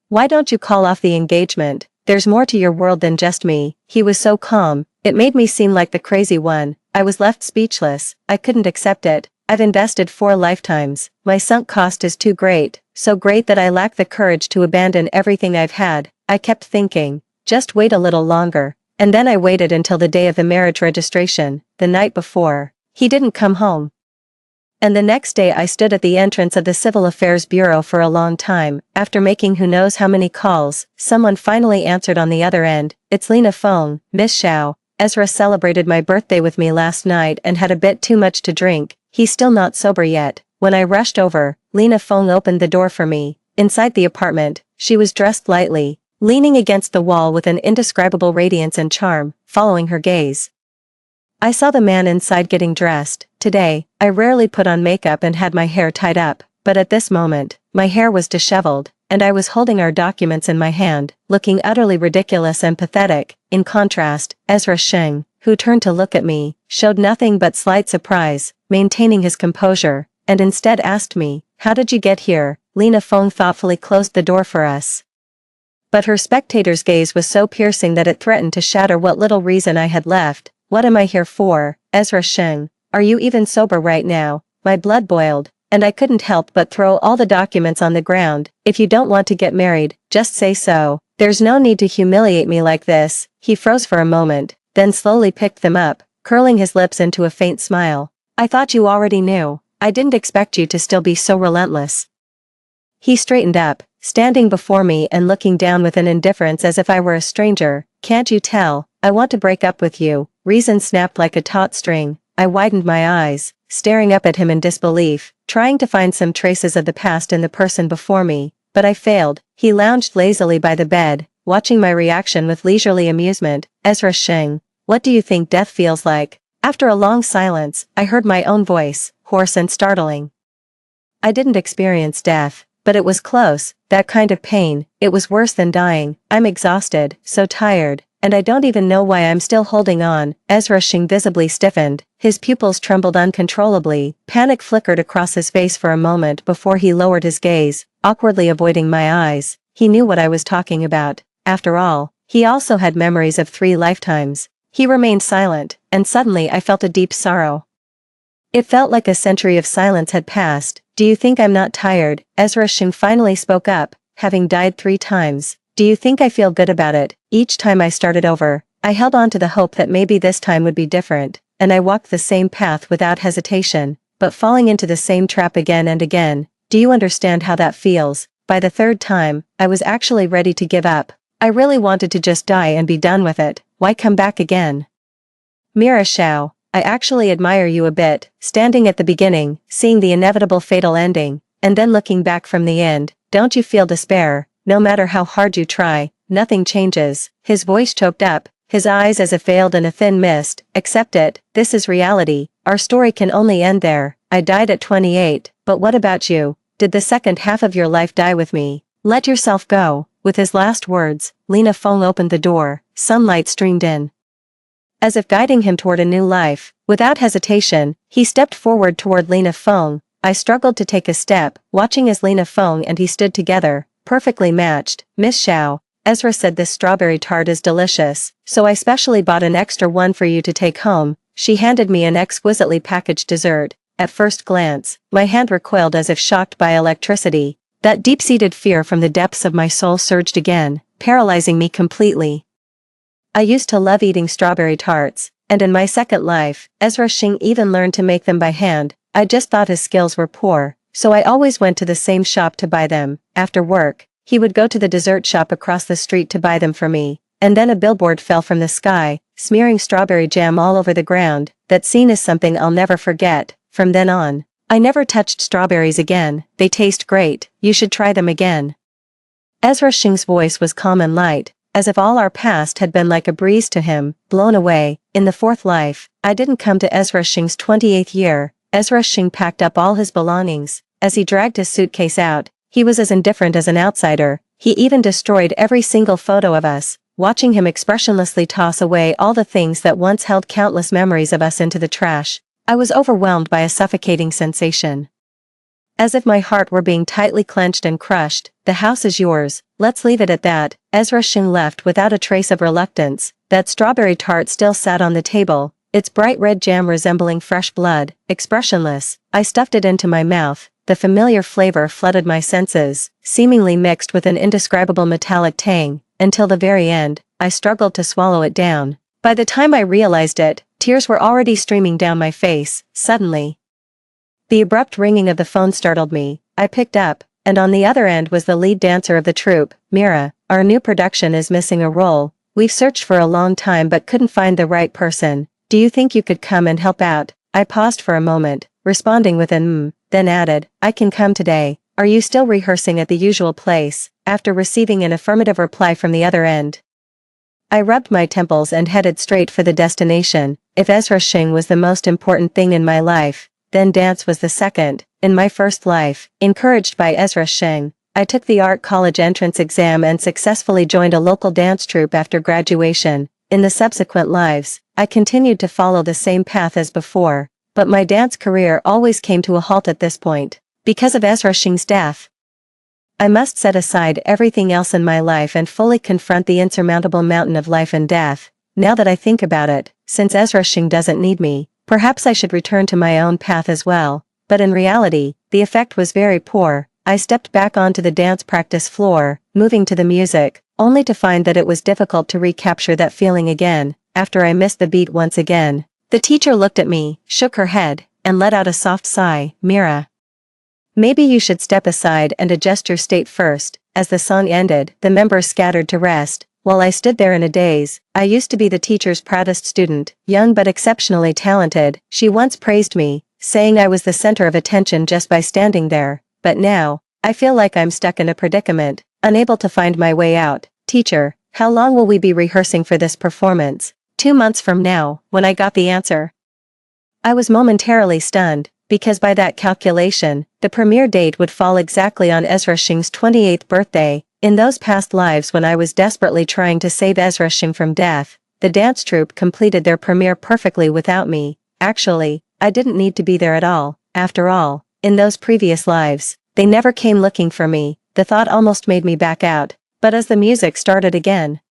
Why don't you call off the engagement? There's more to your world than just me. He was so calm, it made me seem like the crazy one. I was left speechless. I couldn't accept it. I've invested 4 lifetimes. My sunk cost is too great, so great that I lack the courage to abandon everything I've had. I kept thinking, just wait a little longer. And then I waited until the day of the marriage registration. The night before, he didn't come home. And the next day I stood at the entrance of the Civil Affairs Bureau for a long time. After making who knows how many calls, someone finally answered on the other end. It's Lena Feng, Miss Shao. Ezra celebrated my birthday with me last night and had a bit too much to drink. He's still not sober yet. When I rushed over, Lena Feng opened the door for me. Inside the apartment, she was dressed lightly, leaning against the wall with an indescribable radiance and charm, following her gaze. I saw the man inside getting dressed. Today, I rarely put on makeup and had my hair tied up, but at this moment, my hair was disheveled, and I was holding our documents in my hand, looking utterly ridiculous and pathetic. In contrast, Ezra Shing, who turned to look at me, showed nothing but slight surprise, maintaining his composure, and instead asked me, "How did you get here?" Lena Feng thoughtfully closed the door for us. But her spectator's gaze was so piercing that it threatened to shatter what little reason I had left. What am I here for, Ezra Shing? Are you even sober right now? My blood boiled, and I couldn't help but throw all the documents on the ground. If you don't want to get married, just say so. There's no need to humiliate me like this. He froze for a moment, then slowly picked them up, curling his lips into a faint smile. I thought you already knew. I didn't expect you to still be so relentless. He straightened up, standing before me and looking down with an indifference as if I were a stranger. Can't you tell? I want to break up with you. Reason snapped like a taut string. I widened my eyes, staring up at him in disbelief, trying to find some traces of the past in the person before me, but I failed. He lounged lazily by the bed, watching my reaction with leisurely amusement. Ezra Shing, what do you think death feels like? After a long silence, I heard my own voice, hoarse and startling. I didn't experience death, but it was close, that kind of pain. It was worse than dying. I'm exhausted, so tired, and I don't even know why I'm still holding on. Ezra Shing visibly stiffened, his pupils trembled uncontrollably, panic flickered across his face for a moment before he lowered his gaze, awkwardly avoiding my eyes. He knew what I was talking about. After all, he also had memories of 3 lifetimes. He remained silent, and suddenly I felt a deep sorrow. It felt like a century of silence had passed. Do you think I'm not tired? Ezra Shing finally spoke up, having died 3 times. Do you think I feel good about it? Each time I started over, I held on to the hope that maybe this time would be different, and I walked the same path without hesitation, but falling into the same trap again and again. Do you understand how that feels? By the 3rd time, I was actually ready to give up. I really wanted to just die and be done with it. Why come back again? Mira Shao, I actually admire you a bit, standing at the beginning, seeing the inevitable fatal ending, and then looking back from the end. Don't you feel despair? No matter how hard you try, nothing changes. His voice choked up, his eyes as if veiled in a thin mist. Accept it, this is reality. Our story can only end there. I died at 28, but what about you? Did the second half of your life die with me? Let yourself go. With his last words, Lena Feng opened the door. Sunlight streamed in, as if guiding him toward a new life. Without hesitation, he stepped forward toward Lena Feng. I struggled to take a step, watching as Lena Feng and he stood together, perfectly matched. Miss Shao, Ezra said this strawberry tart is delicious, so I specially bought an extra one for you to take home. She handed me an exquisitely packaged dessert. at first glance, my hand recoiled as if shocked by electricity. That deep-seated fear from the depths of my soul surged again, paralyzing me completely. I used to love eating strawberry tarts, and in my second life, Ezra Shing even learned to make them by hand. I just thought his skills were poor, so I always went to the same shop to buy them. After work, he would go to the dessert shop across the street to buy them for me, and then a billboard fell from the sky, smearing strawberry jam all over the ground. That scene is something I'll never forget. From then on, I never touched strawberries again. They taste great, you should try them again. Ezra Shing's voice was calm and light, as if all our past had been like a breeze to him, blown away. In the fourth life, I didn't come to Ezra Shing's 28th year. Ezra Shing packed up all his belongings. As he dragged his suitcase out, he was as indifferent as an outsider. He even destroyed every single photo of us. Watching him expressionlessly toss away all the things that once held countless memories of us into the trash, I was overwhelmed by a suffocating sensation. As if my heart were being tightly clenched and crushed. The house is yours, let's leave it at that. Ezra Shing left without a trace of reluctance. That strawberry tart still sat on the table, its bright red jam resembling fresh blood. Expressionless, I stuffed it into my mouth. The familiar flavor flooded my senses, seemingly mixed with an indescribable metallic tang. Until the very end, I struggled to swallow it down. By the time I realized it, tears were already streaming down my face. Suddenly, the abrupt ringing of the phone startled me. I picked up, and on the other end was the lead dancer of the troupe. Mira, our new production is missing a role. We've searched for a long time but couldn't find the right person. Do you think you could come and help out? I paused for a moment, responding with an then added, I can come today. Are you still rehearsing at the usual place? After receiving an affirmative reply from the other end, I rubbed my temples and headed straight for the destination. If Ezra Shing was the most important thing in my life, then dance was the second. In my first life, encouraged by Ezra Shing, I took the art college entrance exam and successfully joined a local dance troupe after graduation. In the subsequent lives, I continued to follow the same path as before, but my dance career always came to a halt at this point. Because of Ezra Shing's death, I must set aside everything else in my life and fully confront the insurmountable mountain of life and death. Now that I think about it, since Ezra Shing doesn't need me, perhaps I should return to my own path as well. But in reality, the effect was very poor. I stepped back onto the dance practice floor, moving to the music, only to find that it was difficult to recapture that feeling again. After I missed the beat once again, the teacher looked at me, shook her head, and let out a soft sigh. Mira, maybe you should step aside and adjust your state first. As the song ended, the members scattered to rest, while I stood there in a daze. I used to be the teacher's proudest student, young but exceptionally talented. She once praised me, saying I was the center of attention just by standing there. But now, I feel like I'm stuck in a predicament, unable to find my way out. Teacher, how long will we be rehearsing for this performance? 2 months from now, when I got the answer. I was momentarily stunned, because by that calculation, the premiere date would fall exactly on Ezra Shing's 28th birthday. In those past lives when I was desperately trying to save Ezra Shing from death, the dance troupe completed their premiere perfectly without me. Actually, I didn't need to be there at all. After all, in those previous lives, they never came looking for me. The thought almost made me back out. But as the music started again,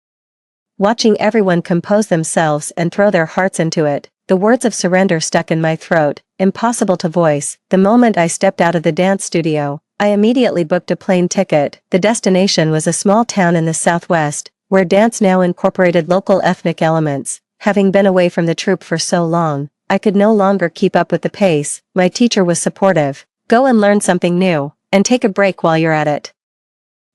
watching everyone compose themselves and throw their hearts into it, the words of surrender stuck in my throat, impossible to voice. The moment I stepped out of the dance studio, I immediately booked a plane ticket. The destination was a small town in the southwest, where dance now incorporated local ethnic elements. Having been away from the troupe for so long, I could no longer keep up with the pace. My teacher was supportive. Go and learn something new, and take a break while you're at it.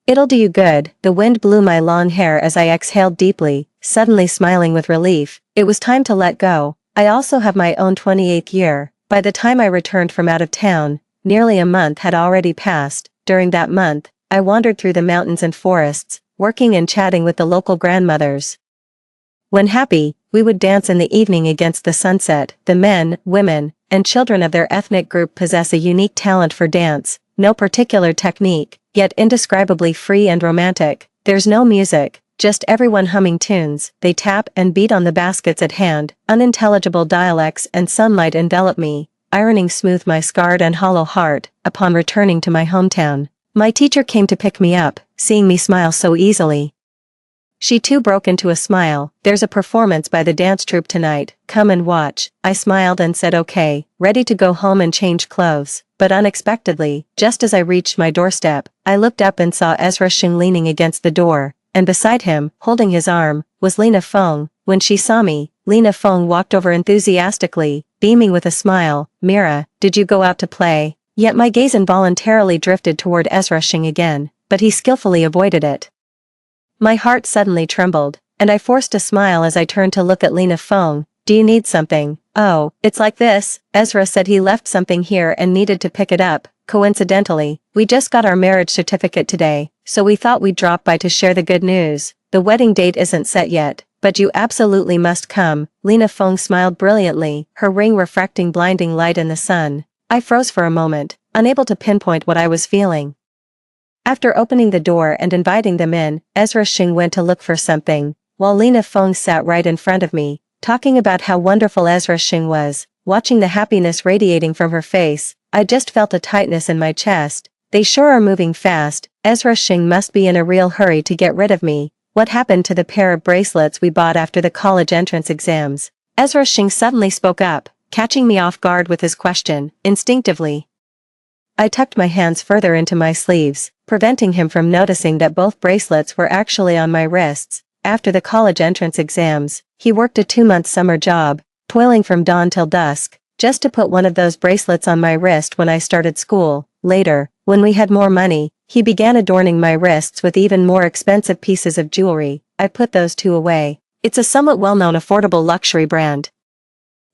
It'll do you good. The wind blew my long hair as I exhaled deeply, suddenly smiling with relief. It was time to let go. I also have my own 28th year. By the time I returned from out of town, nearly a month had already passed. During that month, I wandered through the mountains and forests, working and chatting with the local grandmothers. When happy, we would dance in the evening against the sunset. The men, women, and children of their ethnic group possess a unique talent for dance. No particular technique, yet indescribably free and romantic. There's no music, just everyone humming tunes. They tap and beat on the baskets at hand. Unintelligible dialects and sunlight envelop me, ironing smooth my scarred and hollow heart. Upon returning to my hometown, my teacher came to pick me up, seeing me smile so easily. She too broke into a smile. "There's a performance by the dance troupe tonight, come and watch." I smiled and said okay, ready to go home and change clothes. But unexpectedly, just as I reached my doorstep, I looked up and saw Ezra Shing leaning against the door, and beside him, holding his arm, was Lena Feng. When she saw me, Lena Feng walked over enthusiastically, beaming with a smile. "Mira, did you go out to play?" Yet my gaze involuntarily drifted toward Ezra Shing again, but he skillfully avoided it. My heart suddenly trembled, and I forced a smile as I turned to look at Lena Feng. "Do you need something?" "Oh, it's like this. Ezra said he left something here and needed to pick it up. Coincidentally, we just got our marriage certificate today, so we thought we'd drop by to share the good news. The wedding date isn't set yet, but you absolutely must come." Lena Feng smiled brilliantly, her ring refracting blinding light in the sun. I froze for a moment, unable to pinpoint what I was feeling. After opening the door and inviting them in, Ezra Shing went to look for something, while Lena Feng sat right in front of me, talking about how wonderful Ezra Shing was. Watching the happiness radiating from her face, I just felt a tightness in my chest. They sure are moving fast. Ezra Shing must be in a real hurry to get rid of me. What happened to the pair of bracelets we bought after the college entrance exams? Ezra Shing suddenly spoke up, catching me off guard with his question. Instinctively, I tucked my hands further into my sleeves, preventing him from noticing that both bracelets were actually on my wrists. After the college entrance exams, he worked a 2-month summer job, toiling from dawn till dusk, just to put one of those bracelets on my wrist when I started school. Later, when we had more money, he began adorning my wrists with even more expensive pieces of jewelry. I put those two away. It's a somewhat well-known affordable luxury brand.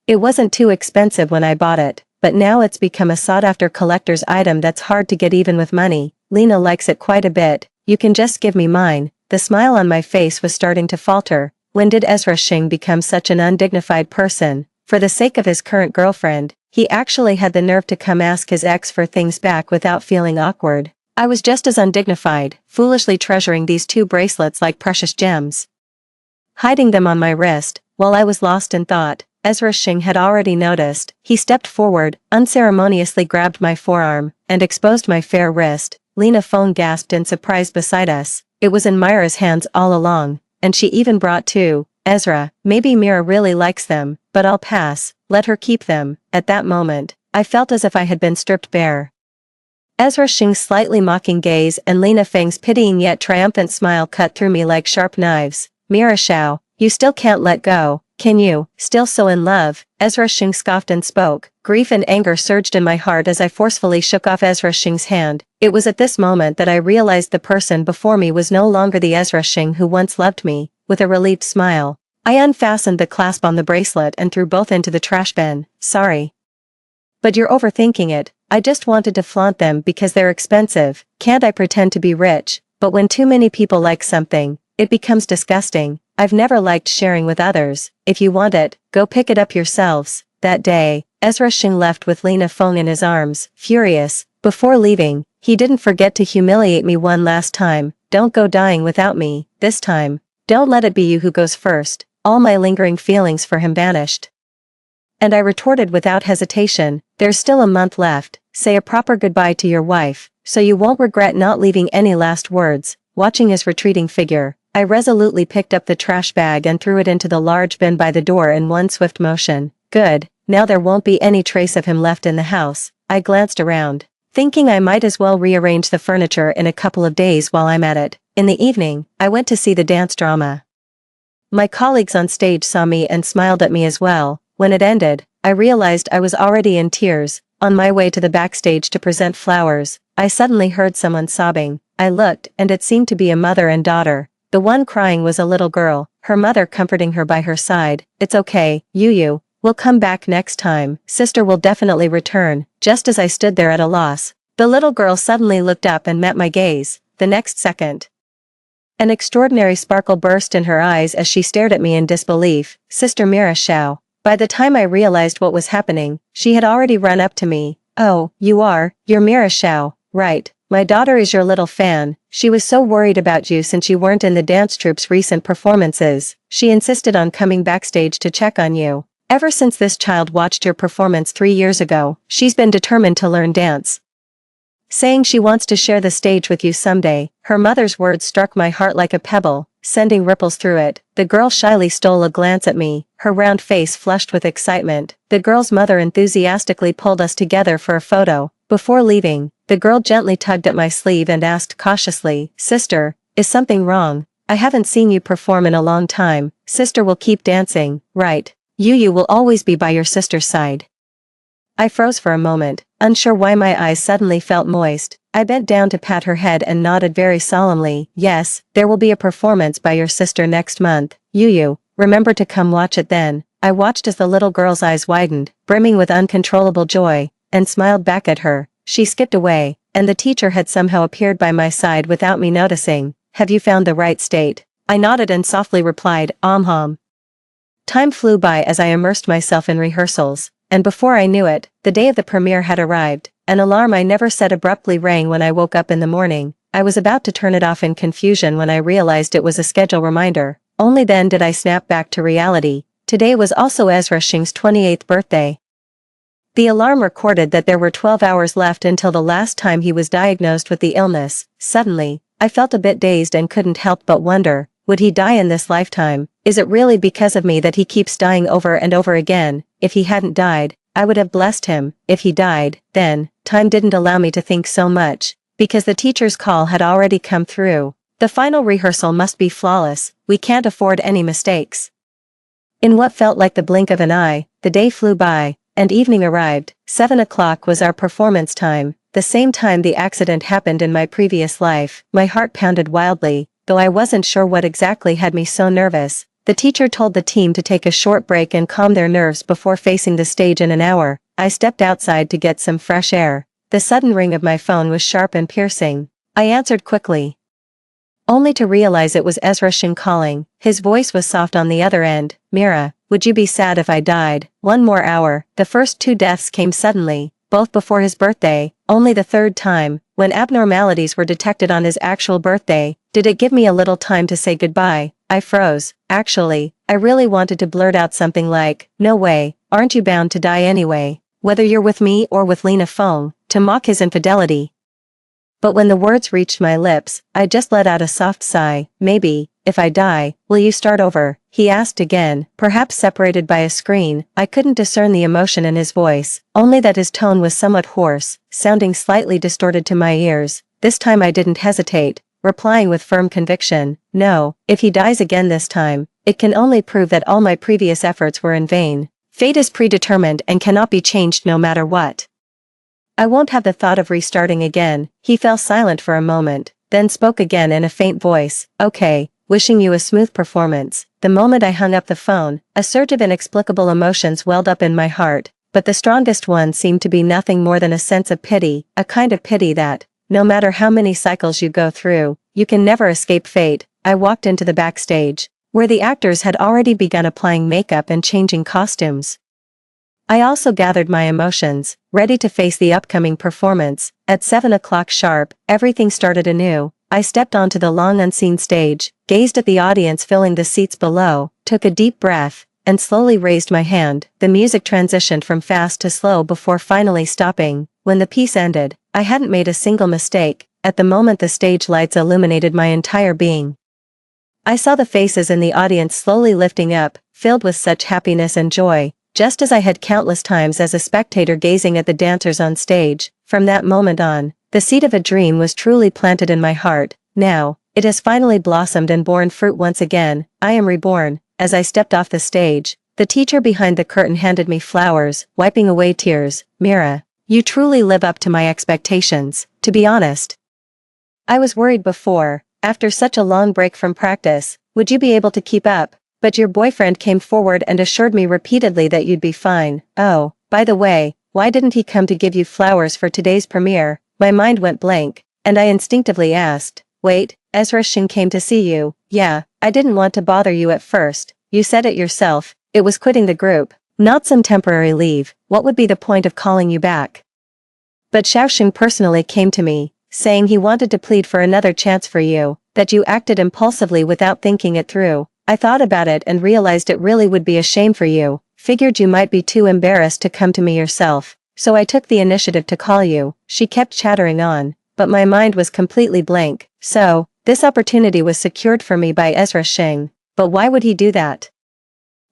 It wasn't too expensive when I bought it, but now it's become a sought-after collector's item that's hard to get even with money. Lena likes it quite a bit. You can just give me mine. The smile on my face was starting to falter. When did Ezra Shing become such an undignified person? For the sake of his current girlfriend, he actually had the nerve to come ask his ex for things back without feeling awkward. I was just as undignified, foolishly treasuring these two bracelets like precious gems, hiding them on my wrist. While I was lost in thought, Ezra Shing had already noticed. He stepped forward, unceremoniously grabbed my forearm, and exposed my fair wrist. Lena Feng gasped in surprise beside us. It was in Myra's hands all along, and she even brought two. "Ezra, maybe Mira really likes them, but I'll pass. Let her keep them." At that moment, I felt as if I had been stripped bare. Ezra Shing's slightly mocking gaze and Lena Feng's pitying yet triumphant smile cut through me like sharp knives. "Mira Xiao, you still can't let go, can you? Still so in love?" Ezra Shing scoffed and spoke. Grief and anger surged in my heart as I forcefully shook off Ezra Shing's hand. It was at this moment that I realized the person before me was no longer the Ezra Shing who once loved me. With a relieved smile, I unfastened the clasp on the bracelet and threw both into the trash bin. "Sorry, but you're overthinking it. I just wanted to flaunt them because they're expensive. Can't I pretend to be rich?" But when too many people like something, it becomes disgusting. I've never liked sharing with others. If you want it, go pick it up yourselves. That day, Ezra Shing left with Lena Feng in his arms, furious. Before leaving, he didn't forget to humiliate me one last time. "Don't go dying without me, this time. Don't let it be you who goes first." All my lingering feelings for him vanished, and I retorted without hesitation. "There's still a month left. Say a proper goodbye to your wife, so you won't regret not leaving any last words." Watching his retreating figure, I resolutely picked up the trash bag and threw it into the large bin by the door in one swift motion. Good, now there won't be any trace of him left in the house. I glanced around, thinking I might as well rearrange the furniture in a couple of days while I'm at it. In the evening, I went to see the dance drama. My colleagues on stage saw me and smiled at me as well. When it ended, I realized I was already in tears. On my way to the backstage to present flowers, I suddenly heard someone sobbing. I looked, and it seemed to be a mother and daughter. The one crying was a little girl, her mother comforting her by her side. "It's okay, Yu. We'll come back next time. Sister will definitely return." Just as I stood there at a loss, the little girl suddenly looked up and met my gaze. The next second, an extraordinary sparkle burst in her eyes as she stared at me in disbelief. "Sister Mira Xiao." By the time I realized what was happening, she had already run up to me. "Oh, you're Mira Xiao, right? My daughter is your little fan. She was so worried about you since you weren't in the dance troupe's recent performances. She insisted on coming backstage to check on you. Ever since this child watched your performance 3 years ago, she's been determined to learn dance, saying she wants to share the stage with you someday." Her mother's words struck my heart like a pebble. sending ripples through it. The girl shyly stole a glance at me, her round face flushed with excitement. The girl's mother enthusiastically pulled us together for a photo. Before leaving, the girl gently tugged at my sleeve and asked cautiously, "Sister, is something wrong? I haven't seen you perform in a long time. Sister will keep dancing, right? You will always be by your sister's side." I froze for a moment, unsure why my eyes suddenly felt moist. I bent down to pat her head and nodded very solemnly. "Yes, there will be a performance by your sister next month. Remember to come watch it then." I watched as the little girl's eyes widened, brimming with uncontrollable joy, and smiled back at her. She skipped away, and the teacher had somehow appeared by my side without me noticing. "Have you found the right state?" I nodded and softly replied, "Hum." Time flew by as I immersed myself in rehearsals, and before I knew it, the day of the premiere had arrived. An alarm I never set abruptly rang when I woke up in the morning. I was about to turn it off in confusion when I realized it was a schedule reminder. Only then did I snap back to reality. Today was also Ezra Shing's 28th birthday. The alarm recorded that there were 12 hours left until the last time he was diagnosed with the illness. Suddenly, I felt a bit dazed and couldn't help but wonder, would he die in this lifetime? Is it really because of me that he keeps dying over and over again? If he hadn't died, I would have blessed him. If he died, then, time didn't allow me to think so much, because the teacher's call had already come through. The final rehearsal must be flawless, we can't afford any mistakes. In what felt like the blink of an eye, the day flew by, and evening arrived. 7 o'clock was our performance time, the same time the accident happened in my previous life. My heart pounded wildly, though I wasn't sure what exactly had me so nervous. The teacher told the team to take a short break and calm their nerves before facing the stage in an hour. I stepped outside to get some fresh air. The sudden ring of my phone was sharp and piercing. I answered quickly, only to realize it was Ezra Shin calling. His voice was soft on the other end. "Mira, would you be sad if I died?" One more hour. The first 2 deaths came suddenly, both before his birthday. Only the third time, when abnormalities were detected on his actual birthday, did it give me a little time to say goodbye. I froze. Actually, I really wanted to blurt out something like, "No way, aren't you bound to die anyway? Whether you're with me or with Lena Fong," to mock his infidelity. But when the words reached my lips, I just let out a soft sigh. "Maybe, if I die, will you start over?" he asked again, perhaps separated by a screen. I couldn't discern the emotion in his voice, only that his tone was somewhat hoarse, sounding slightly distorted to my ears. This time I didn't hesitate, replying with firm conviction, "No, if he dies again this time, it can only prove that all my previous efforts were in vain. Fate is predetermined and cannot be changed no matter what. I won't have the thought of restarting again." He fell silent for a moment, then spoke again in a faint voice, "Okay, wishing you a smooth performance." The moment I hung up the phone, a surge of inexplicable emotions welled up in my heart, but the strongest one seemed to be nothing more than a sense of pity, a kind of pity that, no matter how many cycles you go through, you can never escape fate. I walked into the backstage, where the actors had already begun applying makeup and changing costumes. I also gathered my emotions, ready to face the upcoming performance. At 7 o'clock sharp, everything started anew. I stepped onto the long unseen stage, gazed at the audience filling the seats below, took a deep breath, and slowly raised my hand. The music transitioned from fast to slow before finally stopping. When the piece ended, I hadn't made a single mistake. At the moment the stage lights illuminated my entire being. I saw the faces in the audience slowly lifting up, filled with such happiness and joy, just as I had countless times as a spectator gazing at the dancers on stage. From that moment on, the seed of a dream was truly planted in my heart. Now, it has finally blossomed and borne fruit once again. I am reborn. As I stepped off the stage, the teacher behind the curtain handed me flowers, wiping away tears. "Mira, you truly live up to my expectations." To be honest, I was worried before. After such a long break from practice, would you be able to keep up? But your boyfriend came forward and assured me repeatedly that you'd be fine. Oh, by the way, why didn't he come to give you flowers for today's premiere? My mind went blank, and I instinctively asked, "Wait, Ezra Shin came to see you?" "Yeah, I didn't want to bother you at first. You said it yourself, it was quitting the group, not some temporary leave. What would be the point of calling you back?" But Xiaoxing personally came to me, saying he wanted to plead for another chance for you, that you acted impulsively without thinking it through. I thought about it and realized it really would be a shame for you. Figured you might be too embarrassed to come to me yourself, so I took the initiative to call you. She kept chattering on, but my mind was completely blank. "So, This opportunity was secured for me by Ezra Shing, but why would he do that?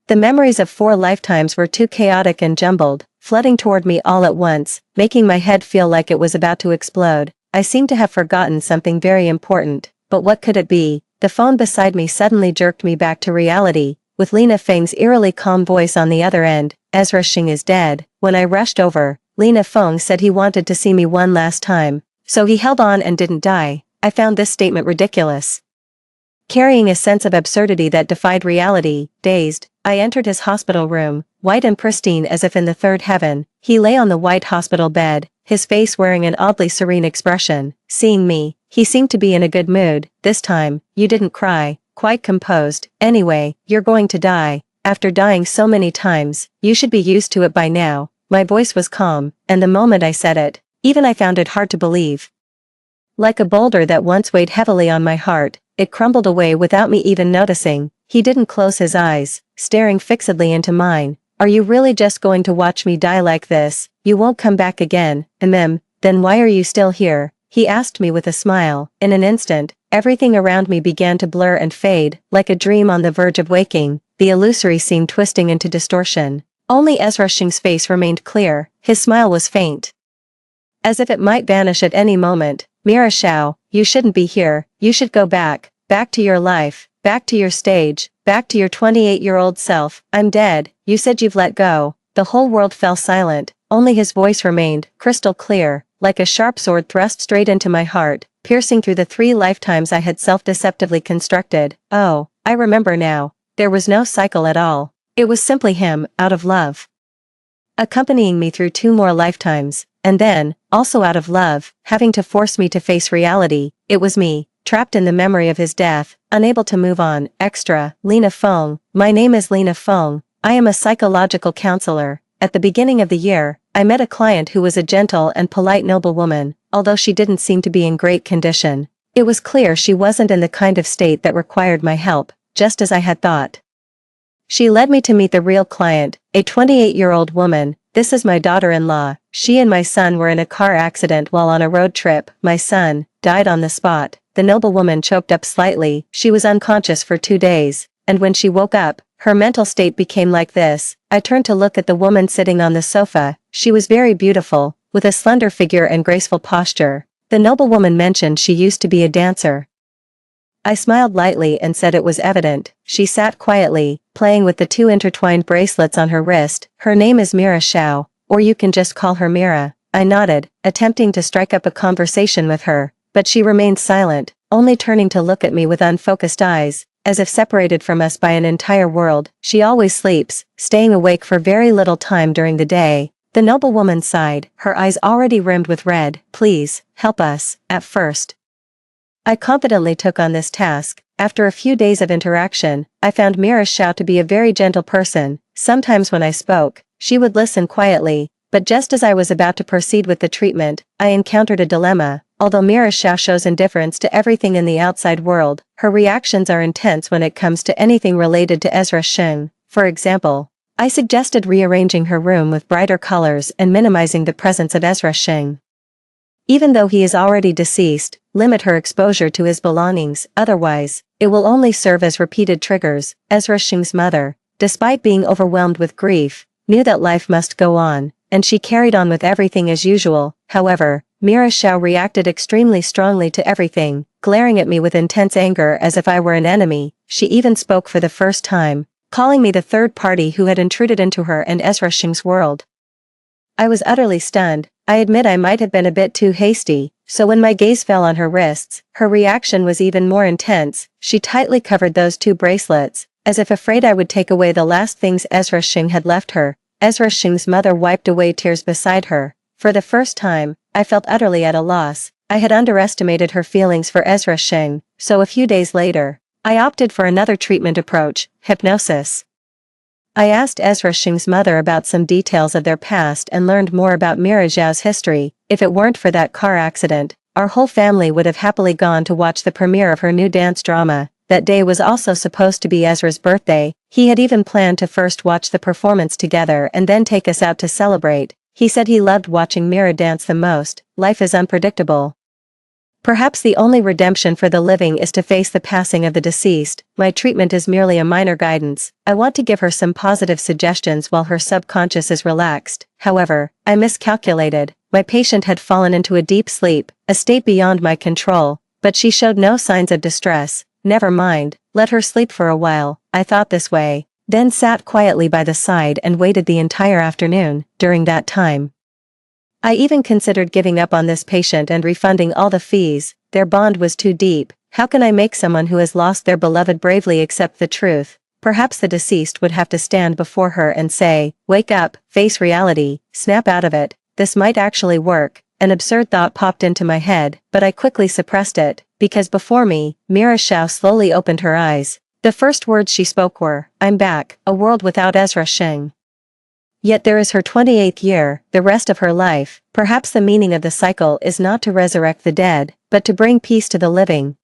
The memories of 4 lifetimes were too chaotic and jumbled, flooding toward me all at once, making my head feel like it was about to explode. I seemed to have forgotten something very important, but what could it be? The phone beside me suddenly jerked me back to reality, with Lena Feng's eerily calm voice on the other end. Ezra Shing is dead. When I rushed over, Lena Feng said he wanted to see me one last time, so he held on and didn't die. I found this statement ridiculous, carrying a sense of absurdity that defied reality. Dazed, I entered his hospital room, white and pristine as if in the third heaven. He lay on the white hospital bed, his face wearing an oddly serene expression. Seeing me, he seemed to be in a good mood. This time, you didn't cry, quite composed. Anyway, you're going to die. After dying so many times, you should be used to it by now. My voice was calm, and the moment I said it, even I found it hard to believe. Like a boulder that once weighed heavily on my heart, it crumbled away without me even noticing. He didn't close his eyes, staring fixedly into mine. Are you really just going to watch me die like this? You won't come back again, then why are you still here? He asked me with a smile. In an instant, everything around me began to blur and fade, like a dream on the verge of waking, the illusory scene twisting into distortion. Only Ezra Shing's face remained clear, his smile was faint, as if it might vanish at any moment. Mira Xiao, you shouldn't be here, you should go back to your life, back to your stage, back to your 28-year-old self. I'm dead, you said you've let go. The whole world fell silent, only his voice remained, crystal clear, like a sharp sword thrust straight into my heart, piercing through the 3 lifetimes I had self-deceptively constructed. Oh, I remember now. There was no cycle at all. It was simply him, out of love, accompanying me through 2 more lifetimes, and then, also out of love, having to force me to face reality. It was me, trapped in the memory of his death, unable to move on. Extra, Lena Feng. My name is Lena Feng. I am a psychological counselor. At the beginning of the year, I met a client who was a gentle and polite noblewoman, although she didn't seem to be in great condition. It was clear she wasn't in the kind of state that required my help, just as I had thought. She led me to meet the real client, a 28-year-old woman. This is my daughter-in-law. She and my son were in a car accident while on a road trip. My son died on the spot. The noblewoman choked up slightly. She was unconscious for 2 days, and when she woke up, her mental state became like this. I turned to look at the woman sitting on the sofa. She was very beautiful, with a slender figure and graceful posture. The noblewoman mentioned she used to be a dancer. I smiled lightly and said it was evident. She sat quietly, playing with the 2 intertwined bracelets on her wrist. Her name is Mira Xiao, or you can just call her Mira. I nodded, attempting to strike up a conversation with her, but she remained silent, only turning to look at me with unfocused eyes, as if separated from us by an entire world. She always sleeps, staying awake for very little time during the day. The noblewoman sighed, her eyes already rimmed with red. Please, help us. At first, I confidently took on this task. After a few days of interaction, I found Mira Xiao to be a very gentle person. Sometimes when I spoke, she would listen quietly, but just as I was about to proceed with the treatment, I encountered a dilemma. Although Mira Xiao shows indifference to everything in the outside world, her reactions are intense when it comes to anything related to Ezra Shing. For example, I suggested rearranging her room with brighter colors and minimizing the presence of Ezra Shing. Even though he is already deceased, limit her exposure to his belongings, otherwise, it will only serve as repeated triggers. Ezra Shing's mother, despite being overwhelmed with grief, knew that life must go on, and she carried on with everything as usual. However, Mira Xiao reacted extremely strongly to everything, glaring at me with intense anger as if I were an enemy. She even spoke for the first time, calling me the third party who had intruded into her and Ezra Shing's world. I was utterly stunned. I admit I might have been a bit too hasty, so when my gaze fell on her wrists, her reaction was even more intense. She tightly covered those 2 bracelets, as if afraid I would take away the last things Ezra Shing had left her. Ezra Shing's mother wiped away tears beside her. For the first time, I felt utterly at a loss. I had underestimated her feelings for Ezra Shing, so a few days later, I opted for another treatment approach, hypnosis. I asked Ezra Shing's mother about some details of their past and learned more about Mira Xiao's history. If it weren't for that car accident, our whole family would have happily gone to watch the premiere of her new dance drama. That day was also supposed to be Ezra's birthday. He had even planned to first watch the performance together and then take us out to celebrate. He said he loved watching Mira dance the most. Life is unpredictable. Perhaps the only redemption for the living is to face the passing of the deceased. My treatment is merely a minor guidance. I want to give her some positive suggestions while her subconscious is relaxed. However, I miscalculated. My patient had fallen into a deep sleep, a state beyond my control, but she showed no signs of distress. Never mind, let her sleep for a while, I thought this way, then sat quietly by the side and waited the entire afternoon. During that time, I even considered giving up on this patient and refunding all the fees. Their bond was too deep. How can I make someone who has lost their beloved bravely accept the truth? Perhaps the deceased would have to stand before her and say, "Wake up, face reality, snap out of it." This might actually work. An absurd thought popped into my head, but I quickly suppressed it, because before me, Mira Shao slowly opened her eyes. The first words she spoke were, "I'm back, a world without Ezra Sheng." Yet there is her 28th year, the rest of her life. Perhaps the meaning of the cycle is not to resurrect the dead, but to bring peace to the living.